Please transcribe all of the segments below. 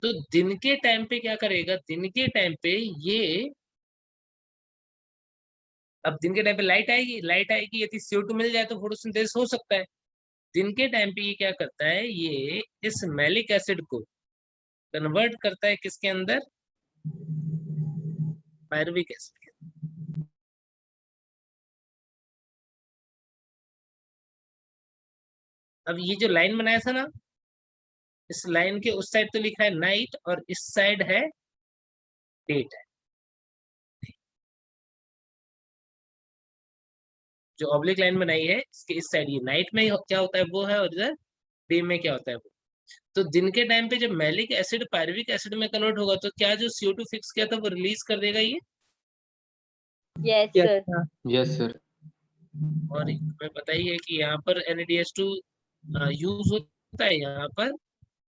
तो दिन के टाइम पे क्या करेगा, दिन के टाइम पे ये, अब दिन के टाइम पे लाइट आएगी, यदि CO2 मिल जाए तो फोटोसिंथेसिस हो सकता है। दिन के टाइम पे ये क्या करता है, ये इस मैलिक एसिड को कन्वर्ट करता है किसके अंदर, पायरुविक एसिड के। अब ये जो लाइन बनाया था ना, इस लाइन के उस साइड तो लिखा है नाइट और इस साइड है डेट है। जो ऑब्लिक लाइन बनाई है इसके इस साइड ये नाइट में क्या होता है वो है, और इधर डे में क्या होता है वो। तो दिन के टाइम पे जब मैलिक एसिड पायरुविक एसिड में कन्वर्ट होगा तो क्या जो CO2 फिक्स किया था वो रिलीज कर देगा ये। Yes sir. Yes sir. और हमें पता ही है कि यहाँ पर NADH2 यूज होता है, यहाँ पर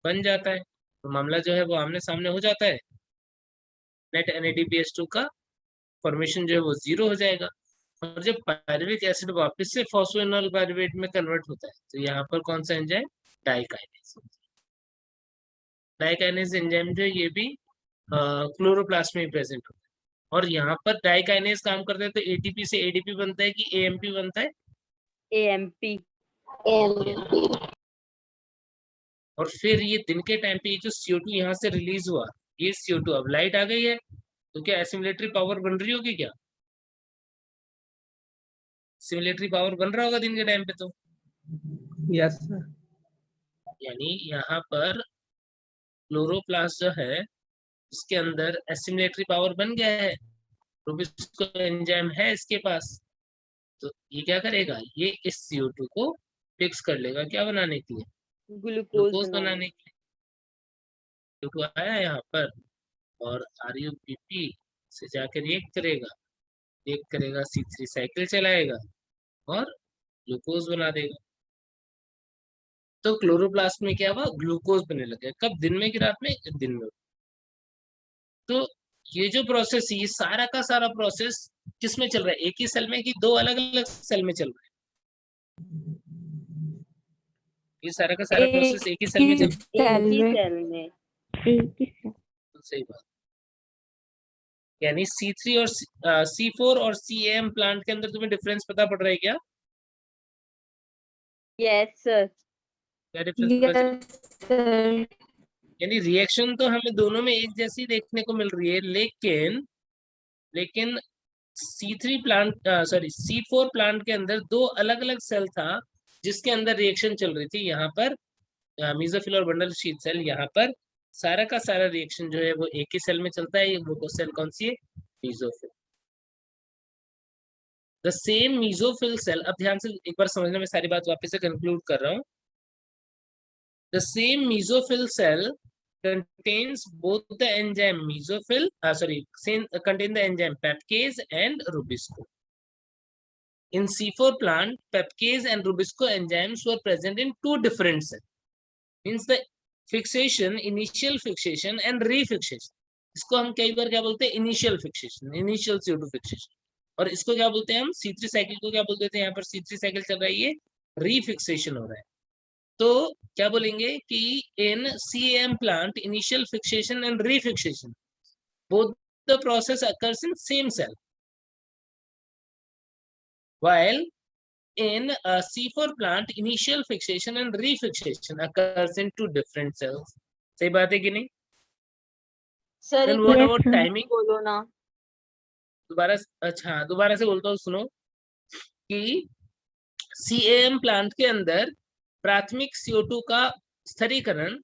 बन जाता है, तो मामला जो है वो आमने सामने हो जाता है। नेट NADPH2 का फॉर्मेशन जो है वो 0 हो जाएगा। और जब पायरुविक एसिड वापस से फॉस्फोइनोल पायरुवेट में कन्वर्ट होता है तो यहाँ पर कौन सा एंजाइम, डाइकाइनेज। डाइकाइनेज एंजाइम जो है ये भी क्लोरोप्लास्ट में प्रेजेंट होता है। और यहाँ पर डाइकाइनेज काम करता है तो ATP से ADP बनता है कि AMP बनता है, AMP। और फिर ये दिन के टाइम पे ये जो CO2 यहाँ से रिलीज हुआ, ये CO2 अब लाइट आ गई है तो क्या एसिमिलेटरी पावर बन रही होगी, क्या सिमिलेटरी पावर बन रहा होगा दिन के टाइम पे तो। Yes sir. यानी यहाँ पर क्लोरोप्लास्ट जो है उसके अंदर एसिमिलेटरी पावर बन गया है, रूबिस्को एंजाइम है इसके पास। तो ये क्या करेगा, ये इस CO2 को फिक्स कर लेगा, क्या बनाने के लिए, ग्लूकोज बनाने के लिए। CO2 आया यहाँ पर और RUBP से जाकर रिएक्ट करेगा C3 साइकिल चलाएगा और ग्लूकोज बना देगा। तो क्लोरोप्लास्ट में क्या हुआ, ग्लूकोज बनने लगे, कब, दिन में कि रात में, दिन में। तो ये जो प्रोसेस, ये सारा का सारा प्रोसेस किस में चल रहा है, एक ही सेल में कि दो अलग अलग सेल में चल रहा है, ये सारा का सारा प्रोसेस एक ही सेल में चल रहा है। सही बात। यानी C3 और C4 और CAM प्लांट के अंदर तुम्हें डिफरेंस पता पड़ रहा है क्या, यस सर। क्या डिफरेंस? यानी रिएक्शन तो हमें दोनों में एक जैसी देखने को मिल रही है, लेकिन C4 प्लांट के अंदर दो अलग अलग सेल था जिसके अंदर रिएक्शन चल रही थी। यहाँ पर मीजोफिल और बंडल शीथ सेल, यहाँ पर सारा का सारा रिएक्शन जो है वो एक ही सेल में चलता है। वो सेल कौन सी है, mesophyll. The same mesophyll cell, अब ध्यान से एक बार समझने में, सारी बात वापस से कंक्लूड कर रहा हूँ। The same mesophyll cell contains both the enzyme contain the enzyme peptase and rubisco. In C4 plant, peptase and rubisco enzymes were present in two different cells. Means the fixation, initial fixation and refixation. इसको हम कई बार क्या बोलते हैं, initial fixation, initial CO2 fixation. और इसको क्या बोलते हैं हम, C3 साइकिल को क्या बोलते हैं, यहाँ पर C3 साइकिल चल रहा है, ये रीफिक्सेशन हो रहा है। तो क्या बोलेंगे कि इन CAM plant initial fixation and refixation both the process occurs in same cell, while in a C4 plant initial fixation and refixation occurs in two different cells. सही बात है कि नहीं? Sir Then what about timing? बोलो ना। दोबारा से बोलता हूँ, सुनो कि CAM प्लांट के अंदर प्राथमिक CO2 का स्थिरीकरण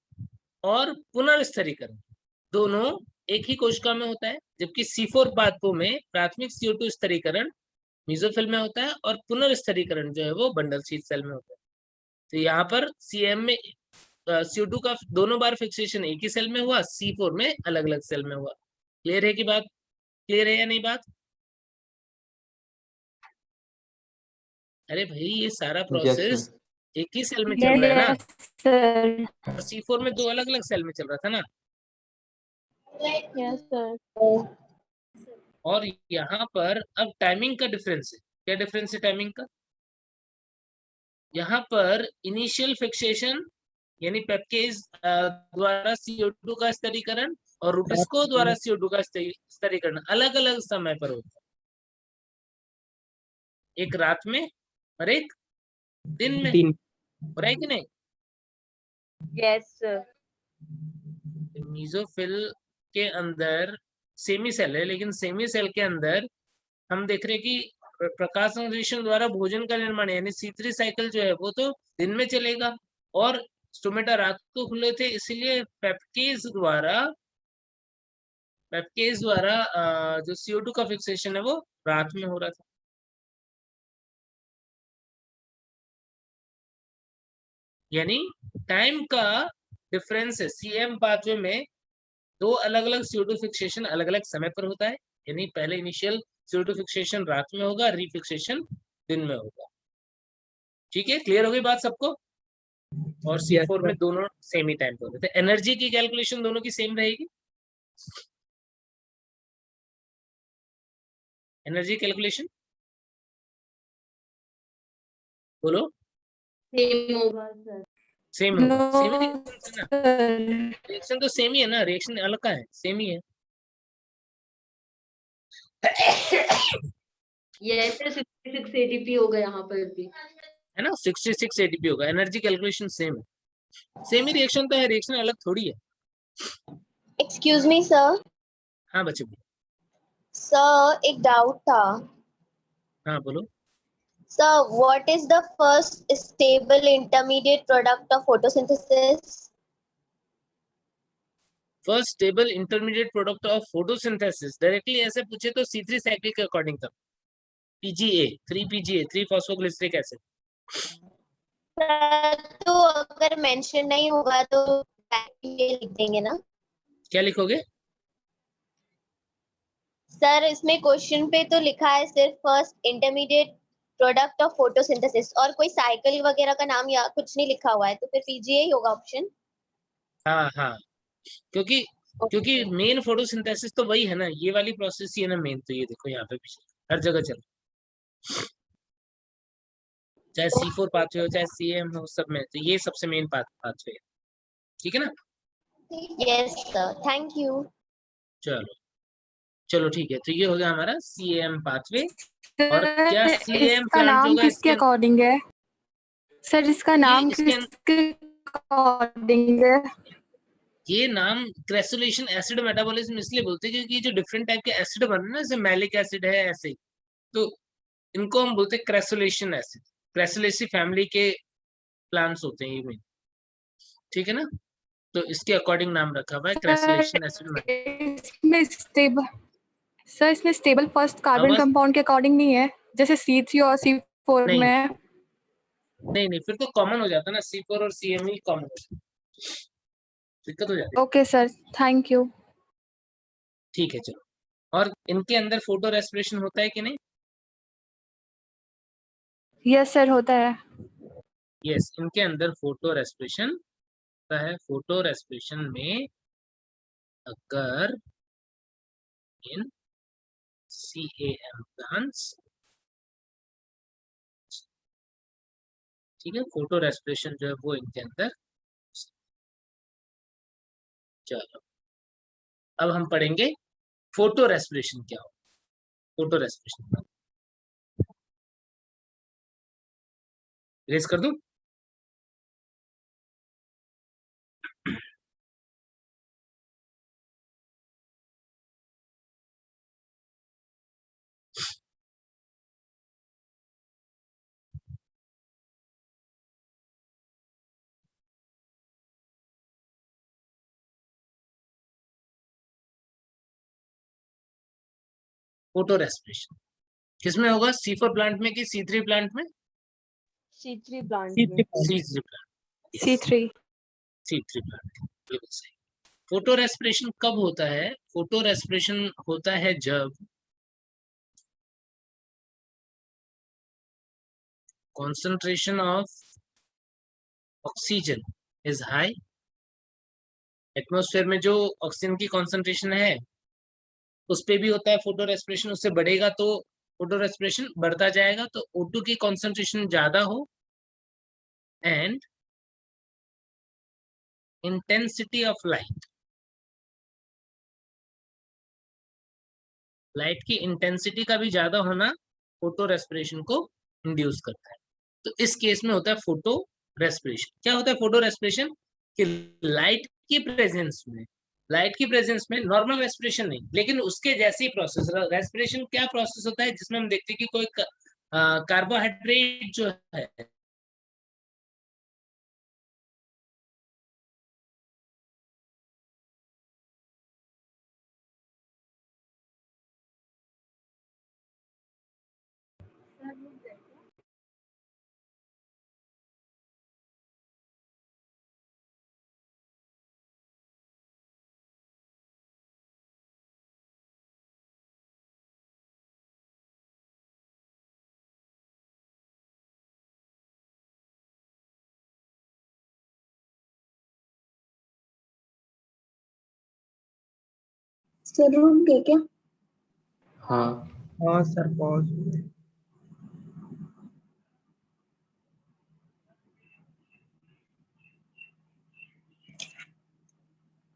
और पुनर्स्थिरीकरण दोनों एक ही कोशिका में होता है, जबकि C4 पादपों में प्राथमिक CO2 स्थिरीकरण मीजोफिल में होता है और पुनर्स्थिरीकरण जो है वो बंडल शीथ सेल में होता है। तो यहाँ पर CM में CO2 का दोनों बार फिक्सेशन एक ही सेल में हुआ, C4 में अलग अलग सेल में हुआ। क्लियर है कि बात, क्लियर है या नहीं बात? अरे भाई ये सारा प्रोसेस एक ही सेल में चल रहा है ना, और C4 में दो अलग अलग सेल में चल रहा था ना। Yes sir. और यहाँ पर अब टाइमिंग का डिफरेंस है, क्या डिफरेंस है टाइमिंग का? यहाँ पर इनिशियल फिक्सेशन यानी पेप्केज द्वारा CO2 का स्थिरीकरण और रूबिस्को द्वारा CO2 का स्थिरीकरण अलग अलग समय पर होता है, एक रात में और एक दिन में, दिन हो रहा है कि नहीं? Yes sir. मीजोफिल के अंदर सेमी सेल है, लेकिन सेमी सेल के अंदर हम देख रहे हैं कि प्रकाश संश्लेषण द्वारा भोजन का निर्माण यानी C3 साइकिल जो है वो तो दिन में चलेगा, और स्टोमेटा रात को खुले थे, इसलिए पेप्केज द्वारा जो CO2 का फिक्सेशन है वो रात में हो रहा था। यानी टाइम का डिफरेंस है CM पाथवे में, दो अलग अलग CO2 फिक्सेशन अलग अलग समय पर होता है, यानी पहले इनिशियल CO2 फिक्सेशन रात में होगा, रीफिक्सेशन दिन में होगा। ठीक है, क्लियर हो गई बात सबको? और C4 में दोनों सेम ही टाइम पर होते हैं। एनर्जी की कैलकुलेशन दोनों की सेम रहेगी। एनर्जी कैलकुलेशन बोलो। सेम होगा सर। सेम नो होगा, सेम ही रिएक्शन है ना, सर, रिएक्शन तो सेम ही है ना, रिएक्शन अलग का है, सेम ही है। यस सर 66 ATP होगा यहाँ पर भी। है ना, 66 ATP होगा। एनर्जी कैलकुलेशन सेम है, सेम ही रिएक्शन तो है, रिएक्शन अलग थोड़ी है। Excuse me sir. हाँ बच्चे बोलो। सर एक डाउट था। हाँ बोलो। Sir what is the first stable intermediate product of photosynthesis? First stable intermediate product of photosynthesis, directly ऐसे पूछे तो C3 साइकिल के अकॉर्डिंग तब PGA 3PGA 3 phosphoglyceric acid. Sir तो अगर मेंशन नहीं होगा तो ये लिख देंगे ना? क्या लिखोगे? सर इसमें क्वेश्चन पे तो लिखा है सिर्फ first intermediate product of photosynthesis और कोई साइकिल वगैरह का नाम या कुछ नहीं लिखा हुआ है, तो फिर पीजीए ही होगा ऑप्शन। हाँ हाँ, क्योंकि क्योंकि मेन फोटोसिंथेसिस तो वही है ना, ये वाली प्रोसेस ही है ना मेन, तो ये देखो यहाँ पे भी हर जगह चल, चाहे C4 पाथवे हो चाहे CM हो, सब में तो ये सबसे मेन पाथवे है। ठीक है ना? Yes sir, thank you. चलो चलो ठीक है, तो ये हो गया हमारा CM पाथवे। और सर क्या CM इसका प्लांट नाम होगा किसके इसके? अकॉर्डिंग है? सर इसका नाम इसके किसके अकॉर्डिंग है? ये नाम क्रेसुलेशन एसिड मेटाबॉलिज्म इसलिए बोलते हैं क्योंकि जो डिफरेंट टाइप के एसिड बन रहे हैं ना, जैसे मैलिक एसिड है ऐसे ही, तो इनको हम बोलते हैं क्रेसुलेशन एसिड। क्रेसुलेसी फैमिली के प्लांट्स होते हैं ये में, ठीक है ना? तो इसके अकॉर्डिंग नाम रखा हुआ है क्रेसुलेशन एसिड। इसमें स्टेबल सर इसमें स्टेबल फर्स्ट कार्बन बस कंपाउंड के अकॉर्डिंग नहीं है, जैसे C3 और C4 नहीं में है। नहीं, फिर तो कॉमन हो जाता है ना, C4 और CM ही कॉमन हो जाता है, दिक्कत हो जाती है। Okay sir, thank you. ठीक है चलो। और इनके अंदर फोटो रेस्पिरेशन होता है कि नहीं? यस सर, होता है। यस, इनके अंदर फोटो रेस्पिरेशन होता है। फोटो रेस्पिरेशन में अगर इन CAM प्लांट्स, ठीक है, फोटो रेस्पिरेशन जो है वो इनके अंदर। चलो अब हम पढ़ेंगे फोटो रेस्पिरेशन क्या हो। फोटो रेस्पिरेशन रेस कर दूं? फोटो रेस्पिरेशन किसमें होगा, C4 प्लांट में कि C3 प्लांट में? C3 प्लांट में। C3 plant. C3। C3 plant, बिल्कुल सही। फोटो रेस्पिरेशन कब होता है? फोटो रेस्पिरेशन होता है जब concentration of oxygen is high। Atmosphere में जो ऑक्सीजन की कॉन्सेंट्रेशन है उस पे भी होता है फोटो रेस्पिरेशन, उससे बढ़ेगा तो फोटो रेस्पिरेशन बढ़ता जाएगा, तो O2 की कॉन्सेंट्रेशन ज्यादा हो and intensity of light, light की इंटेंसिटी का भी ज्यादा होना फोटो रेस्पिरेशन को इंड्यूस करता है। तो इस केस में होता है फोटो रेस्पिरेशन। क्या होता है फोटो रेस्पिरेशन? कि लाइट की प्रेजेंस में नॉर्मल रेस्पिरेशन नहीं, लेकिन उसके जैसे ही प्रोसेस। रेस्पिरेशन क्या प्रोसेस होता है? जिसमें हम देखते हैं कि कोई कार्बोहाइड्रेट जो है सर रूम के क्या? हाँ हाँ सर पॉज।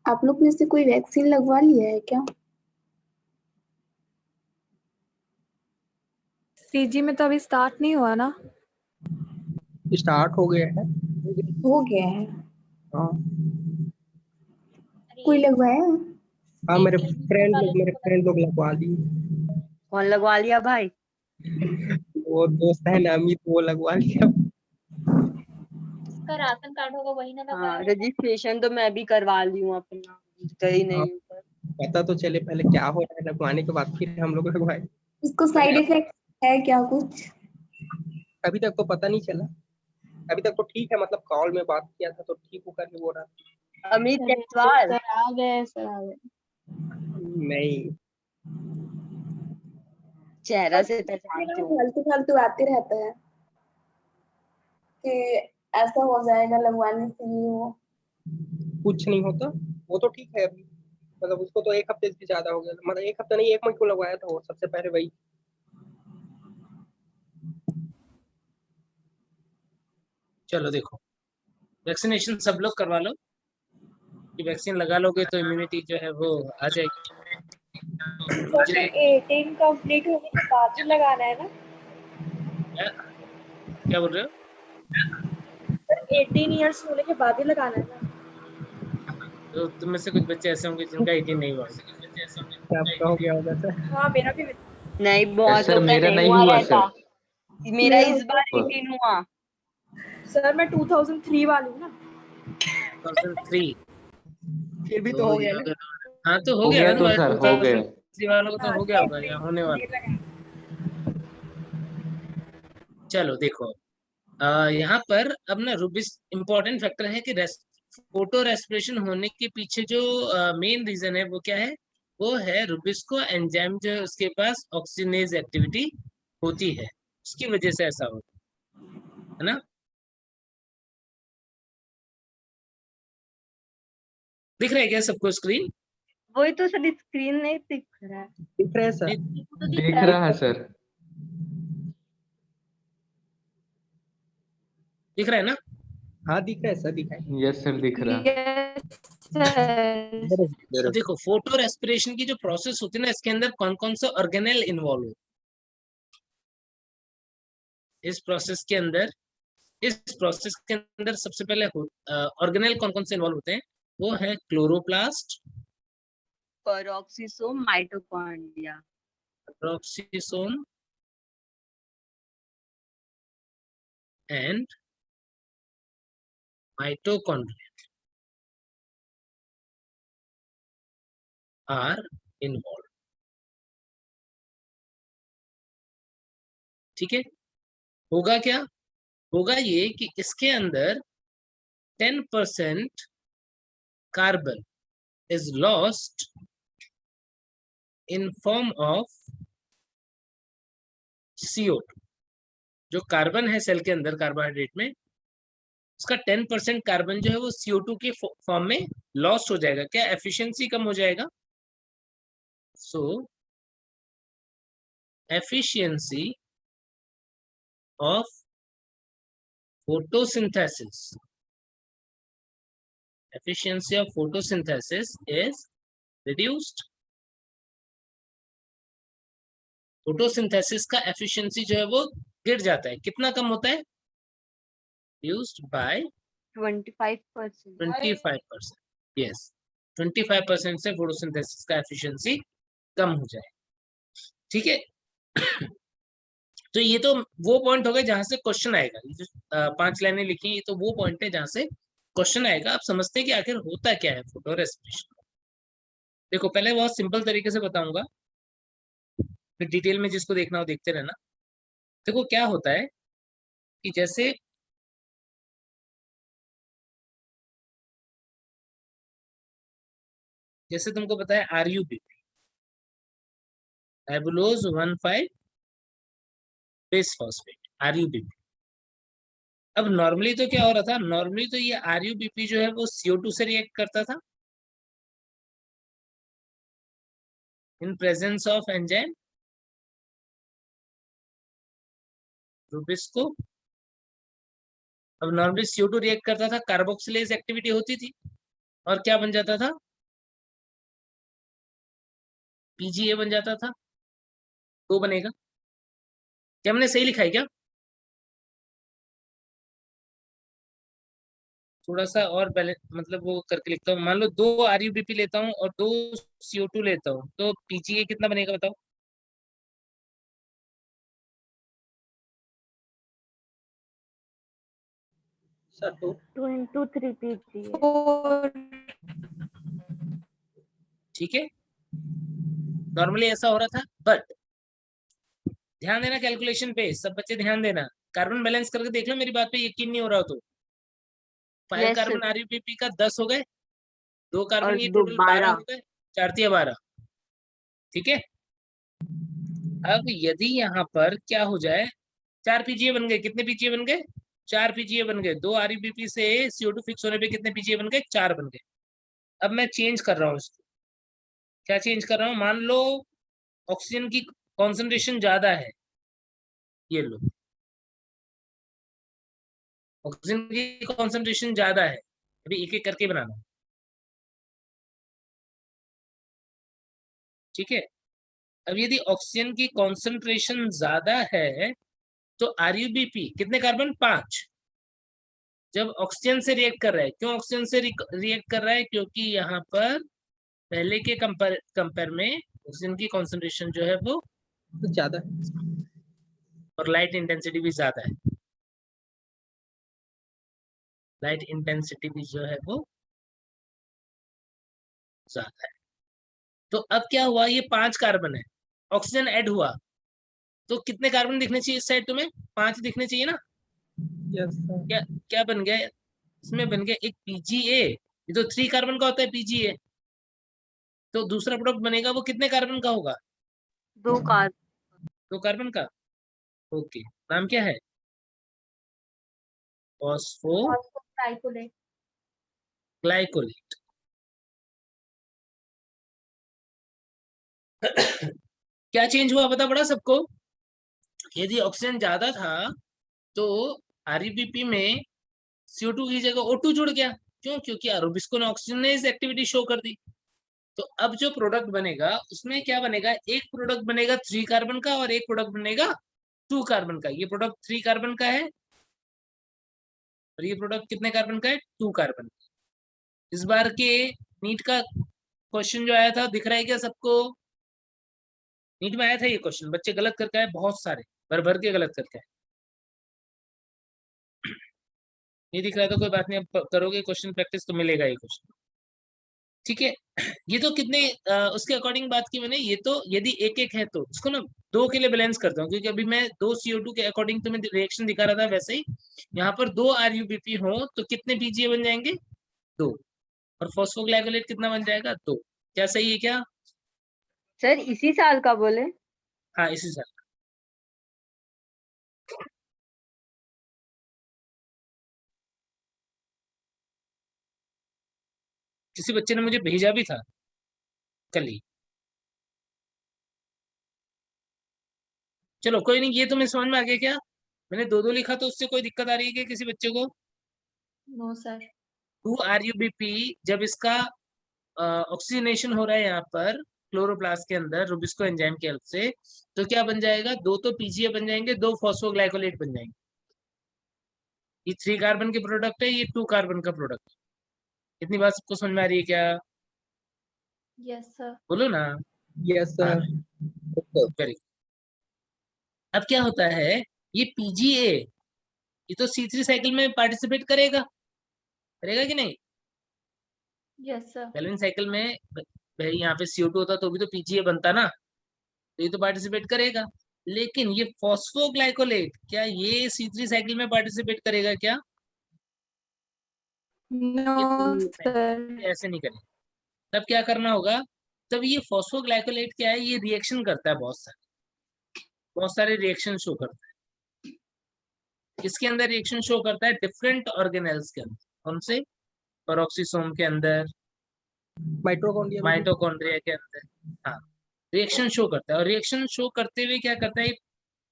आप लोग में से कोई वैक्सीन लगवा लिया है क्या? सीजी में तो अभी स्टार्ट नहीं हुआ ना। स्टार्ट हो गया है। हो गया है। हाँ कोई लगवाया है? हाँ, मेरे फ्रेंड लोग लगवा लिए। कौन लगवा लिया भाई? वो दोस्त है ना अमित, वो लगवा लिया। जिसका राशन कार्ड होगा वही ना हाँ, रजिस्ट्रेशन तो मैं भी करवा ली हूँ अपना, गई नहीं हाँ, हूँ पर। पता तो चले पहले क्या हो रहा है, लगवाने के बाद फिर हम लोग लगवाए। इसको साइड इफेक्ट है क्या कुछ? अभी तक तो पता नहीं चला। अभी तक तो ठीक है, मतलब कॉल में बात किया था तो ठीक होकर के बोल रहा अमित जायसवाल सर आ गए, सर आ गए। था। नहीं, चेहरा से पहचानती हूँ। फालतू फालतू आते रहता है कि ऐसा हो जाएगा लगवाने से ये वो। कुछ नहीं होता। वो तो ठीक है अभी, मतलब उसको तो 1 हफ्ते से ज्यादा हो गया, मतलब 1 हफ्ता नहीं, 1 महीने को लगवाया था वो सबसे पहले वही। चलो देखो, वैक्सीनेशन सब लोग करवा लो, कि वैक्सीन लगा लोगे तो इम्यूनिटी जो है वो आ जाएगी। सर 18 कंप्लीट होने के बाद ही लगाना है ना? क्या बोल रहे हो? सर 18 इयर्स होने के बाद ही लगाना है ना? तो तुम में से कुछ बच्चे ऐसे होंगे जिनका 18 नहीं हुआ होगा। क्या आपका हो गया होगा सर? हाँ मेरा भी। नहीं, यस बहुत सर, लोग का मेरा नहीं नहीं हुआ हुआ रहता। सर। मेरा मेरा इस बार 18 हुआ। सर मैं 2003 वाली हूँ ना। 2003 फिर भी तो तो हो ये गया ना। अगर, हाँ तो हो हो गया गया ना तो तुम्हारे सर, हो गए। 2003 वालों को, तो हाँ हो गया होगा या होने वाला। चलो देखो, यहाँ पर अब ना रूबिस इंपॉर्टेंट फैक्टर है कि फोटो रेस्पिरेशन होने के पीछे जो मेन रीजन है वो क्या है? वो है रूबिस्को एंजाइम, जो उसके पास ऑक्सीजनेज एक्टिविटी होती है, उसकी वजह से ऐसा होता है ना। दिख रहा है क्या सबको स्क्रीन? वही तो सर, स्क्रीन नहीं दिख रहा है। दिख रहा है सर। दिख रहा है सर। दिख रहा है ना? हाँ दिख रहा है सर, दिख रहा यस सर, दिख रहा। Yes sir. तो देखो, फोटो रेस्पिरेशन की जो प्रोसेस होती है ना, इसके अंदर कौन कौन सा ऑर्गेनेल इन्वॉल्व हो इस प्रोसेस के अंदर। इस प्रोसेस के अंदर सबसे पहले ऑर्गेनेल कौन कौन से इन्वॉल्व होते हैं? वो है chloroplast, peroxisome, mitochondria. peroxisome and mitochondria are involved। ठीक है, होगा क्या? होगा ये कि इसके अंदर 10% carbon is lost in form of CO2। जो कार्बन है सेल के अंदर कार्बोहाइड्रेट में, उसका 10% कार्बन जो है वो CO2 के फॉर्म में लॉस्ट हो जाएगा। क्या? एफिशिएंसी कम हो जाएगा। So efficiency of photosynthesis efficiency of photosynthesis is reduced. Photosynthesis का एफिशिएंसी जो है वो गिर जाता है, कितना कम होता है? reduced by 25%। 25%। यस, 25% से फोटोसिंथेसिस का एफिशिएंसी कम हो जाए। ठीक है, तो ये तो वो पॉइंट हो गए जहां से क्वेश्चन आएगा। ये जो 5 लाइनें लिखी हैं, ये तो वो पॉइंट है जहां से क्वेश्चन आएगा। आप समझते हैं कि आखिर होता क्या है फोटो रेस्पिरेशन। देखो, पहले बहुत सिंपल तरीके से बताऊंगा, फिर डिटेल में जिसको देखना हो देखते रहना। देखो क्या होता है कि जैसे तुमको पता है RUBP, राइबोलोज 1,5 बेस फॉस्फेट, RUBP। अब नॉर्मली तो क्या हो रहा था, नॉर्मली तो ये RUBP जो है वो CO2 से रिएक्ट करता था in presence of enzyme Rubisco. अब नॉर्मली CO2 रिएक्ट करता था, कार्बोक्सिलेज एक्टिविटी होती थी और क्या बन जाता था? PGA बन जाता था। तो बनेगा, क्या हमने सही लिखा है क्या? थोड़ा सा और बैलेंस, मतलब वो करके लिखता हूँ। मान लो 2 RUBP लेता हूँ और 2 CO2 लेता हूँ, तो PGA कितना बनेगा बताओ? Sir 2 2 into 3 PGA। 4 ठीक है, नॉर्मली ऐसा हो रहा था। बट ध्यान देना कैलकुलेशन पे, सब बच्चे ध्यान देना। कार्बन बैलेंस करके देख लो, मेरी बात पे यकीन नहीं हो रहा हो तो। 5 Yes, कार्बन sir। RUBP का 10 हो गए, 2 कार्बन और ये 2 टोटल 12 12। हो गए, 4 तिया 12। ठीक है, अब यदि यहाँ पर क्या हो जाए, 4 PGA बन गए। कितने PGA बन गए? 4 PGA बन गए। 2 RUBP से CO2 फिक्स होने पे कितने PGA बन गए? 4 बन गए। अब मैं चेंज कर रहा हूँ इसको। क्या चेंज कर रहा हूँ? मान लो ऑक्सीजन की कॉन्सेंट्रेशन ज्यादा है, ये लो, ऑक्सीजन की कॉन्सेंट्रेशन ज्यादा है। अभी एक एक करके बनाना, ठीक है। अब यदि ऑक्सीजन की कॉन्सेंट्रेशन ज्यादा है तो RUBP कितने कार्बन? 5। जब ऑक्सीजन से रिएक्ट कर रहा है, क्यों ऑक्सीजन से रिएक्ट कर रहा है? क्योंकि यहाँ पर पहले के कंपेयर में ऑक्सीजन की कॉन्सेंट्रेशन जो है वो तो ज्यादा है। और लाइट इंटेंसिटी भी ज्यादा है। लाइट इंटेंसिटी भी जो है वो ज्यादा है। तो अब क्या हुआ, ये 5 कार्बन है, ऑक्सीजन ऐड हुआ, तो कितने कार्बन दिखने चाहिए इस साइड तुम्हें? 5 दिखने चाहिए ना? Yes sir. क्या क्या बन गया इसमें? बन गया एक PGA। ये तो 3 कार्बन का होता है PGA। तो दूसरा प्रोडक्ट बनेगा वो कितने कार्बन का होगा? 2 कार्बन। 2 कार्बन का। ओके, नाम क्या है? फॉस्फोग्लाइकोलेट। क्या चेंज हुआ पता पड़ा सबको? यदि ऑक्सीजन ज्यादा था तो RUBP में CO2 की जगह O2 जुड़ गया। क्यों? क्योंकि रुबिस्को ने ऑक्सीजनाइज एक्टिविटी शो कर दी। तो अब जो प्रोडक्ट बनेगा उसमें क्या बनेगा? एक प्रोडक्ट बनेगा 3 कार्बन का और एक प्रोडक्ट बनेगा 2 कार्बन का। ये प्रोडक्ट 3 कार्बन का है और ये प्रोडक्ट कितने कार्बन का है? 2 कार्बन। इस बार के नीट का क्वेश्चन जो आया था दिख रहा है क्या सबको? नीट में आया था ये क्वेश्चन, बच्चे गलत करके आए बहुत सारे, भर भर के गलत करके आए। नहीं दिख रहा तो कोई बात नहीं, अब करोगे क्वेश्चन प्रैक्टिस तो मिलेगा ये क्वेश्चन। ठीक है, ये तो कितने उसके अकॉर्डिंग बात की मैंने। ये तो यदि एक एक है तो इसको ना 2 के लिए बैलेंस करता हूँ, क्योंकि अभी मैं 2 CO2 के अकॉर्डिंग तो मैं रिएक्शन दिखा रहा था, वैसे ही यहाँ पर 2 RUBP हो तो कितने PGA बन जाएंगे? 2। और फॉस्फोग्लाइकोलेट कितना बन जाएगा? 2। क्या सही है क्या? सर इसी साल का बोले? हाँ, इसी साल। किसी बच्चे ने मुझे भेजा भी था कल ही। चलो कोई नहीं, ये तो मैं समझ में आ गया। क्या मैंने 2-2 लिखा तो उससे कोई दिक्कत आ रही है क्या किसी बच्चे को? No sir. 2-RUBP जब इसका ऑक्सीजनेशन हो रहा है यहाँ पर क्लोरोप्लास्ट के अंदर रुबिस्को एंजाइम की हेल्प से, तो क्या बन जाएगा? 2 तो पीजीए बन जाएंगे, 2 फॉस्फोग्लाइकोलेट बन जाएंगे। ये 3 कार्बन के प्रोडक्ट है, ये 2 कार्बन का प्रोडक्ट है। इतनी बात सबको समझ में आ रही है क्या? Yes sir. बोलो ना। यस हाँ, सर। वेरी। अब क्या होता है, ये पीजीए ये तो C3 साइकिल में पार्टिसिपेट करेगा, करेगा कि नहीं? Yes sir. बैलेंस साइकिल में भाई यहाँ पे CO2 होता तो भी तो पीजीए बनता ना, तो ये तो पार्टिसिपेट करेगा। लेकिन ये फॉस्फोग्लाइकोलेट क्या ये C3 साइकिल में पार्टिसिपेट करेगा क्या? No sir. ऐसे नहीं करेगा। तब क्या करना होगा? तब ये फॉस्फोग्लाइकोलेट क्या है, ये रिएक्शन करता है, बहुत सारे रिएक्शन शो करता है। किसके अंदर रिएक्शन शो करता है? डिफरेंट ऑर्गेनेल्स के अंदर। कौन से? पेरोक्सिसोम के अंदर, माइटोकॉन्ड्रिया में भी। माइटोकॉन्ड्रिया के अंदर। हाँ, रिएक्शन शो करता है। और रिएक्शन शो करते हुए क्या करता है,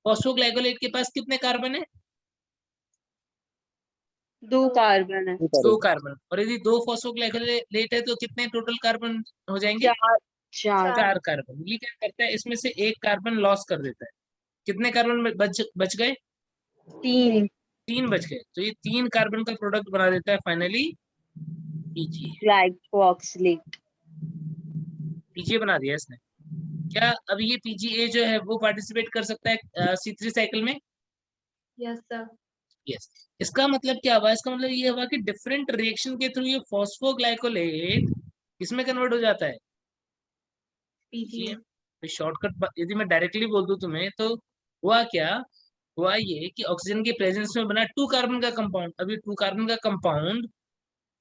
फॉस्फोग्लाइकोलेट के पास कितने कार्बन है? 2 कार्बन है। 2 कार्बन। और यदि 2 फॉस्फोग्लाइकोलेट है तो कितने टोटल कार्बन हो जाएंगे? 4 4 कार्बन। ये क्या करता है, इसमें से 1 कार्बन लॉस कर देता है। कितने कार्बन बच गए? 3 3 बच गए। तो ये 3 कार्बन का प्रोडक्ट बना देता है फाइनली पीजीए। ग्लाइकोक्सिलेट। पीजीए बना दिया इसने। क्या अब ये पीजीए जो है वो पार्टिसिपेट कर सकता है C3 साइकिल में? Yes sir. यस। इसका मतलब क्या हुआ? इसका मतलब ये हुआ कि डिफरेंट रिएक्शन के थ्रू ये फॉस्फोग्लाइकोलेट किसमें कन्वर्ट हो जाता है? पीजीए। शॉर्टकट यदि मैं डायरेक्टली बोल दूं तुम्हें तो हुआ क्या? हुआ ये कि ऑक्सीजन के प्रेजेंस में बना 2 कार्बन का कंपाउंड। अभी 2 कार्बन का कंपाउंड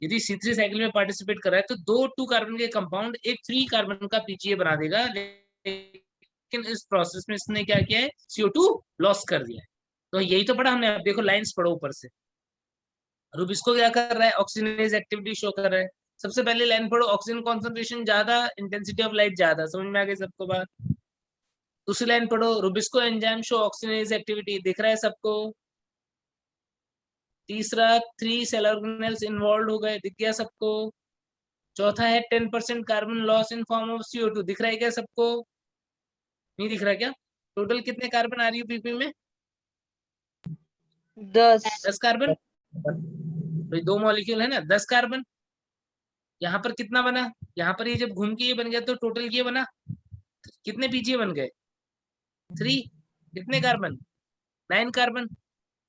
यदि C3 साइकिल में पार्टिसिपेट कर रहा है तो 2 कार्बन के कंपाउंड एक 3 कार्बन का पीजीए बना देगा। लेकिन इस प्रोसेस में इसने क्या किया है? CO2 लॉस कर दिया है। तो यही तो पढ़ा हमने। अब देखो लाइंस पढ़ो ऊपर से। रुबिस्को क्या कर रहा है? ऑक्सीजनेज एक्टिविटी शो कर रहा है। सबसे पहले लाइन पढ़ो, ऑक्सीजन कॉन्सेंट्रेशन ज्यादा, इंटेंसिटी ऑफ लाइट ज्यादा। समझ में आ गई सबको बात? दूसरी लाइन पढ़ो, Rubisco enzyme show oxygenase activity. दिख रहा है सबको? तीसरा 3 सेल ऑर्गेनेल्स इन्वॉल्व हो गए, दिख गया सबको? चौथा है 10% carbon loss in form of CO2। दिख रहा है क्या सबको? नहीं दिख रहा क्या? टोटल कितने कार्बन आ रही है पीपी में? 10 कार्बन। भाई 2 मॉलिक्यूल है ना, 10 कार्बन। यहाँ पर कितना बना? यहाँ पर ये जब घूम के ये बन गया तो टोटल ये बना। कितने पीजीए बन गए? 3। कितने कार्बन? 9 कार्बन।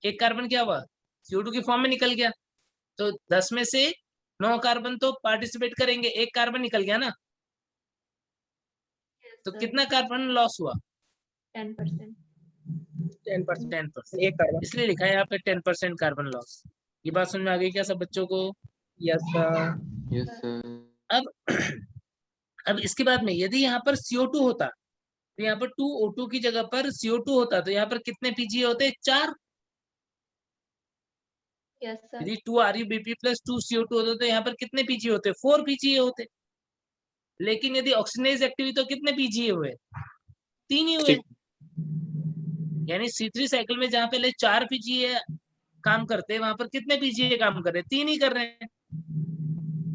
1 कार्बन क्या हुआ? CO2 की फॉर्म में निकल गया। तो 10 में से 9 कार्बन तो पार्टिसिपेट करेंगे, 1 कार्बन निकल गया ना। तो कितना कार्बन लॉस हुआ? 10%। 10%। 10%। एक कार्बन। इसलिए लिखा है यहाँ पे 10% कार्बन लॉस। ये बात समझ में आ गई क्या सब बच्चों को? Yes sir. Yes sir. अब अब इसके बाद में यदि यहाँ पर CO2 होता तो यहाँ पर 2O2 की जगह पर CO2 होता तो यहाँ पर कितने पीजीए होते? 4। Yes sir. यदि 2RUBP प्लस 2CO2 होते तो यहाँ पर कितने पीजीए होते? 4 पीजीए होते। लेकिन यदि ऑक्सीजनेज एक्टिविटी तो कितने पीजीए हुए? 3 ही हुए। यानी C3 साइकिल में जहां पहले 4 पीजीए काम करते वहां पर कितने पीजीए काम कर रहे? 3 ही कर रहे हैं।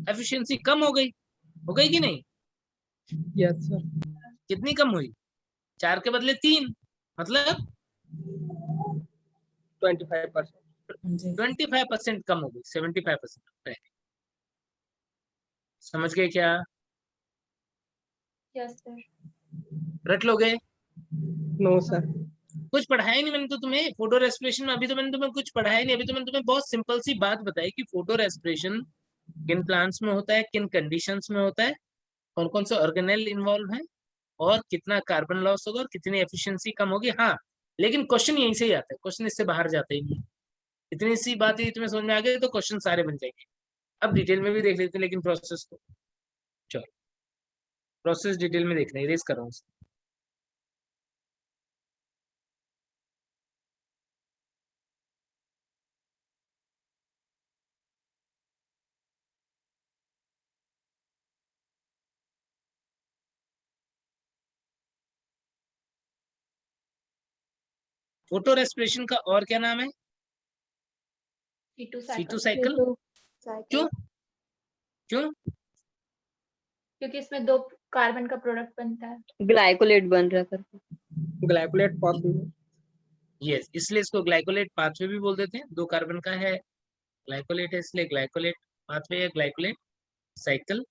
एफिशिएंसी कम हो गई कि नहीं? Yes sir. कितनी कम हुई? 4 के बदले 3, मतलब 25%। 25% कम हो गई। 75%। समझ गए क्या? Yes sir. रट लोगे? No sir. कुछ पढ़ाया नहीं मैंने तो तुम्हें फोटो रेस्पिरेशन में। अभी तो मैंने तुम्हें कुछ पढ़ाया नहीं। अभी तो मैंने तुम्हें बहुत सिंपल सी बात बताई कि फोटो रेस्पिरेशन किन प्लांट्स में होता है, किन कंडीशंस में होता है, कौन कौन से ऑर्गेनेल इन्वॉल्व है, और कितना कार्बन लॉस होगा और कितनी एफिशिएंसी कम होगी। हाँ, लेकिन क्वेश्चन यहीं से ही आता है, क्वेश्चन इससे बाहर जाते ही नहीं। इतनी सी बात यदि तुम्हें समझ में आ गई तो क्वेश्चन सारे बन जाएंगे। अब डिटेल में भी देख लेते हैं लेकिन प्रोसेस को। चलो प्रोसेस डिटेल में देखना है, इरेज कर रहा हूँ। फोटो रेस्पिरेशन का और क्या नाम है? C2 C2 cycle. साइकिल। क्यों? क्यों? क्योंकि इसमें 2 कार्बन का प्रोडक्ट बनता है। ग्लाइकोलेट बन रहा है करके। Glycolate pathway. यस, इसलिए इसको ग्लाइकोलेट पाथवे भी बोल देते हैं। 2 कार्बन का है, ग्लाइकोलेट है, इसलिए ग्लाइकोलेट पाथवे या ग्लाइकोलेट साइकिल।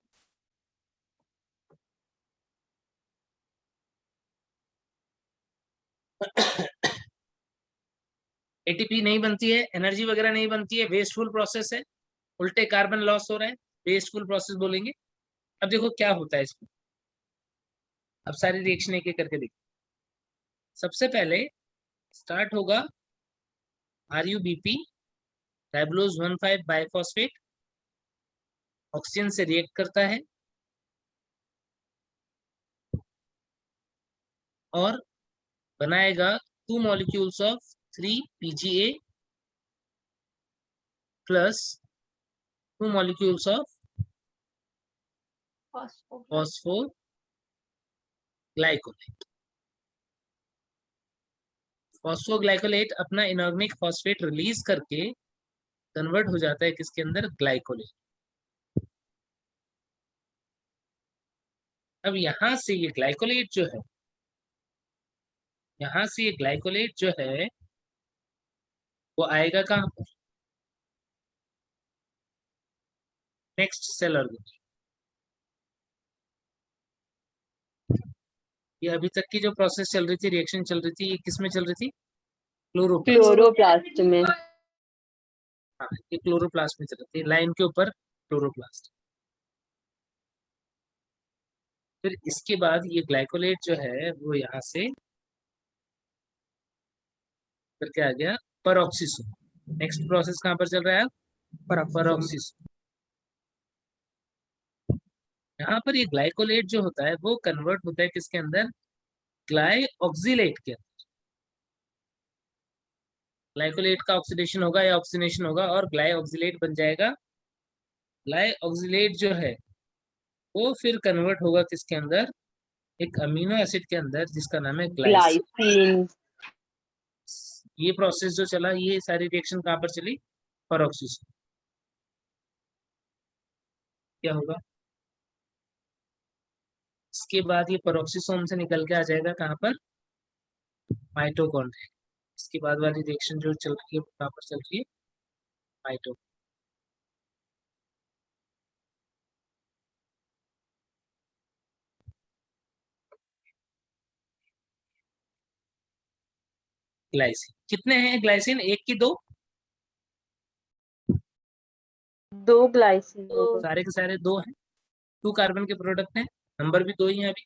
एटीपी नहीं बनती है, एनर्जी वगैरह नहीं बनती है, वेस्टफुल प्रोसेस है, उल्टे कार्बन लॉस हो रहा है, वेस्टफुल प्रोसेस बोलेंगे। अब देखो क्या होता है इसमें, अब सारी रिएक्शन एक एक करके देखो। सबसे पहले स्टार्ट होगा RuBP, राइबोलोज 1,5 बाइफॉस्फेट, ऑक्सीजन से रिएक्ट करता है और बनाएगा 2 molecules of 3 PGA plus 2 molecules of phosphoglycolate. Phosphoglycolate अपना इनऑर्गेनिक फॉस्फेट रिलीज करके कन्वर्ट हो जाता है किसके अंदर, ग्लाइकोलेट। अब यहां से ये ग्लाइकोलेट जो है, यहां से ये ग्लाइकोलेट जो है वो आएगा कहां पर, नेक्स्ट सेल ऑर्गेनेल। ये अभी तक की जो प्रोसेस चल रही थी, रिएक्शन चल रही थी, ये किस में चल रही थी, क्लोरोप्लास्ट। क्लोरोप्लास्ट में। हाँ, ये क्लोरोप्लास्ट में चल रही थी, लाइन के ऊपर क्लोरोप्लास्ट। फिर इसके बाद ये ग्लाइकोलेट जो है वो यहाँ से फिर क्या आ गया, पेरोक्सिसोम। नेक्स्ट प्रोसेस कहाँ पर चल रहा है, पेरोक्सिसोम। यहाँ पर ये ग्लाइकोलेट जो होता है वो कन्वर्ट होता है किसके अंदर, ग्लाइऑक्सिलेट के अंदर। ग्लाइकोलेट का ऑक्सीडेशन होगा या ऑक्सीनेशन होगा और ग्लाइऑक्सिलेट बन जाएगा। ग्लाइऑक्सिलेट जो है वो फिर कन्वर्ट होगा किसके अंदर, एक अमीनो एसिड के अंदर जिसका नाम है ग्लाइसिन। ग्लाइसिन। ये प्रोसेस जो चला, ये सारी रिएक्शन कहाँ पर चली, पेरोक्सिसोम। क्या होगा, इसके बाद ये पेरोक्सिसोम से निकल के आ जाएगा कहाँ पर, माइटोकॉन्ड्रिया। इसके बाद वाली रिएक्शन जो चल रही है कहाँ पर चल रही है, माइटो। ग्लाइसिन कितने हैं, ग्लाइसिन 1 की 2, 2 ग्लाइसिन होगा। सारे के सारे 2 हैं, 2 कार्बन के प्रोडक्ट हैं, नंबर भी 2 ही है अभी।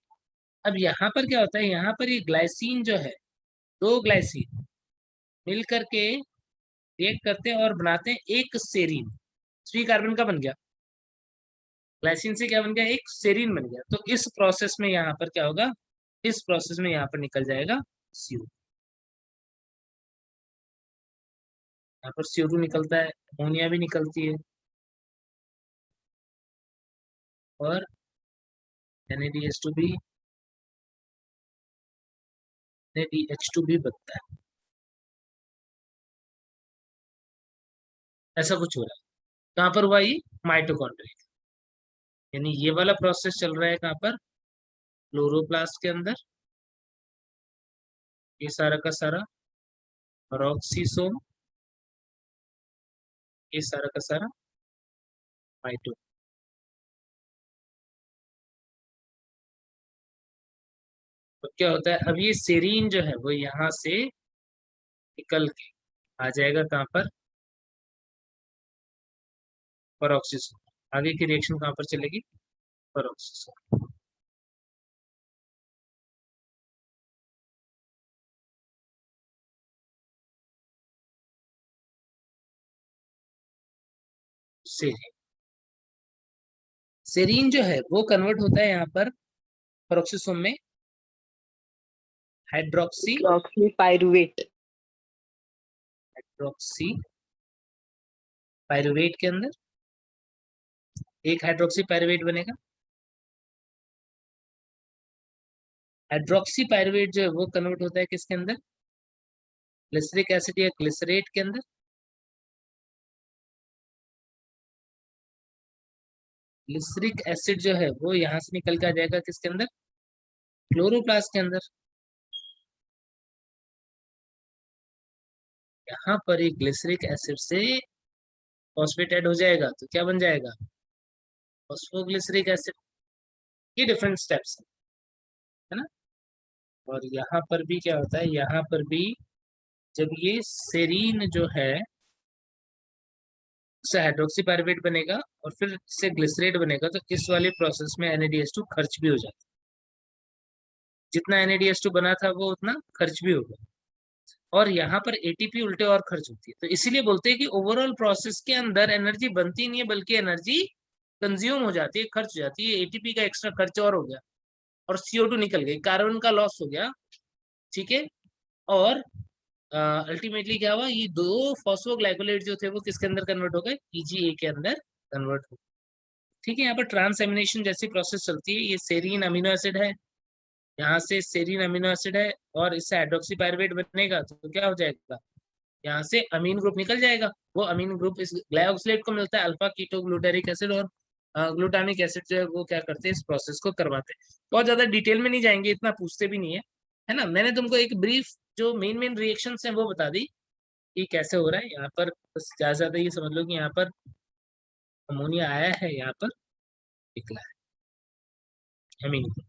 अब यहाँ पर क्या होता है, यहाँ पर ये ग्लाइसिन जो है, 2 ग्लाइसिन मिल करके रिएक्ट करते हैं और बनाते हैं एक सेरीन। 3 कार्बन का बन गया, ग्लाइसिन से क्या बन गया, एक सेरीन बन गया। तो इस प्रोसेस में यहाँ पर क्या होगा, इस प्रोसेस में यहाँ पर निकल जाएगा CO। यहाँ पर CO2 निकलता है, अमोनिया भी निकलती है और NaDH2 भी, NaDH2 भी बनता है। ऐसा कुछ हो रहा है कहाँ पर हुआ, ये माइटोकॉन्ड्रिया, यानी ये वाला प्रोसेस चल रहा है कहाँ पर, क्लोरोप्लास्ट के अंदर। ये सारा का सारा पेरोक्सिसोम, ये सारा का सारा माइटो। तो क्या होता है, अब ये सेरीन जो है वो यहाँ से निकल के आ जाएगा कहाँ पर, पेरोक्सिसोम। आगे की रिएक्शन कहाँ पर चलेगी, पेरोक्सिसोम। सेरीन, सेरीन जो है वो कन्वर्ट होता है यहाँ पर पेरोक्सिसोम में हाइड्रोक्सी पाइरुवेट। हाइड्रोक्सी पाइरुवेट के अंदर एक हाइड्रोक्सी पाइरुवेट बनेगा। हाइड्रोक्सी पाइरुवेट जो है वो कन्वर्ट होता है किसके अंदर, ग्लिसरिक एसिड या ग्लिसरेट के अंदर। ग्लिसरिक एसिड जो है वो यहाँ से निकल के आ जाएगा किसके अंदर, क्लोरोप्लास्ट के अंदर। यहाँ पर एक ग्लिसरिक एसिड से फॉस्फेट ऐड हो जाएगा तो क्या बन जाएगा, फॉस्फोग्लिसरिक एसिड। ये डिफरेंट स्टेप्स है ना। और यहाँ पर भी क्या होता है, यहाँ पर भी जब ये सेरीन जो है उससे हाइड्रोक्सी पायरुवेट बनेगा और फिर इससे ग्लिसरेट बनेगा, तो इस वाले प्रोसेस में NaDH2 खर्च भी हो जाता है। जितना NaDH2 बना था वो उतना खर्च भी होगा। और यहाँ पर ATP उल्टे और खर्च होती है। तो इसीलिए बोलते हैं कि ओवरऑल प्रोसेस के अंदर एनर्जी बनती नहीं है बल्कि एनर्जी कंज्यूम हो जाती है, खर्च हो जाती है। ATP का एक्स्ट्रा खर्च और हो गया और CO2 निकल गई, कार्बन का लॉस हो गया, ठीक है। और अल्टीमेटली क्या हुआ, ये दो फॉस्फोग्लाइकोलेट जो थे वो किसके अंदर कन्वर्ट हो गए, PGA के अंदर कन्वर्ट हो गए, ठीक है। यहाँ पर ट्रांसएमिनेशन जैसी प्रोसेस चलती है। ये सेरीन अमीनो एसिड है, यहाँ से सेरीन अमीनो एसिड है और इससे हाइड्रोक्सी पायरुवेट बनेगा तो क्या हो जाएगा, यहाँ से अमीन ग्रुप निकल जाएगा। वो अमीन ग्रुप इस ग्लाइकोसिलेट को मिलता है, अल्फा कीटो ग्लूटारिक एसिड और ग्लूटामिक एसिड जो है वो क्या करते हैं, इस प्रोसेस को करवाते हैं। बहुत ज्यादा डिटेल में नहीं जाएंगे, इतना पूछते भी नहीं है ना। मैंने तुमको एक ब्रीफ जो मेन रिएक्शंस हैं वो बता दी कि कैसे हो रहा है। यहाँ पर बस ज्यादा ये समझ लो कि यहाँ पर अमोनिया आया है, यहाँ पर निकला है अमीन ग्रुप,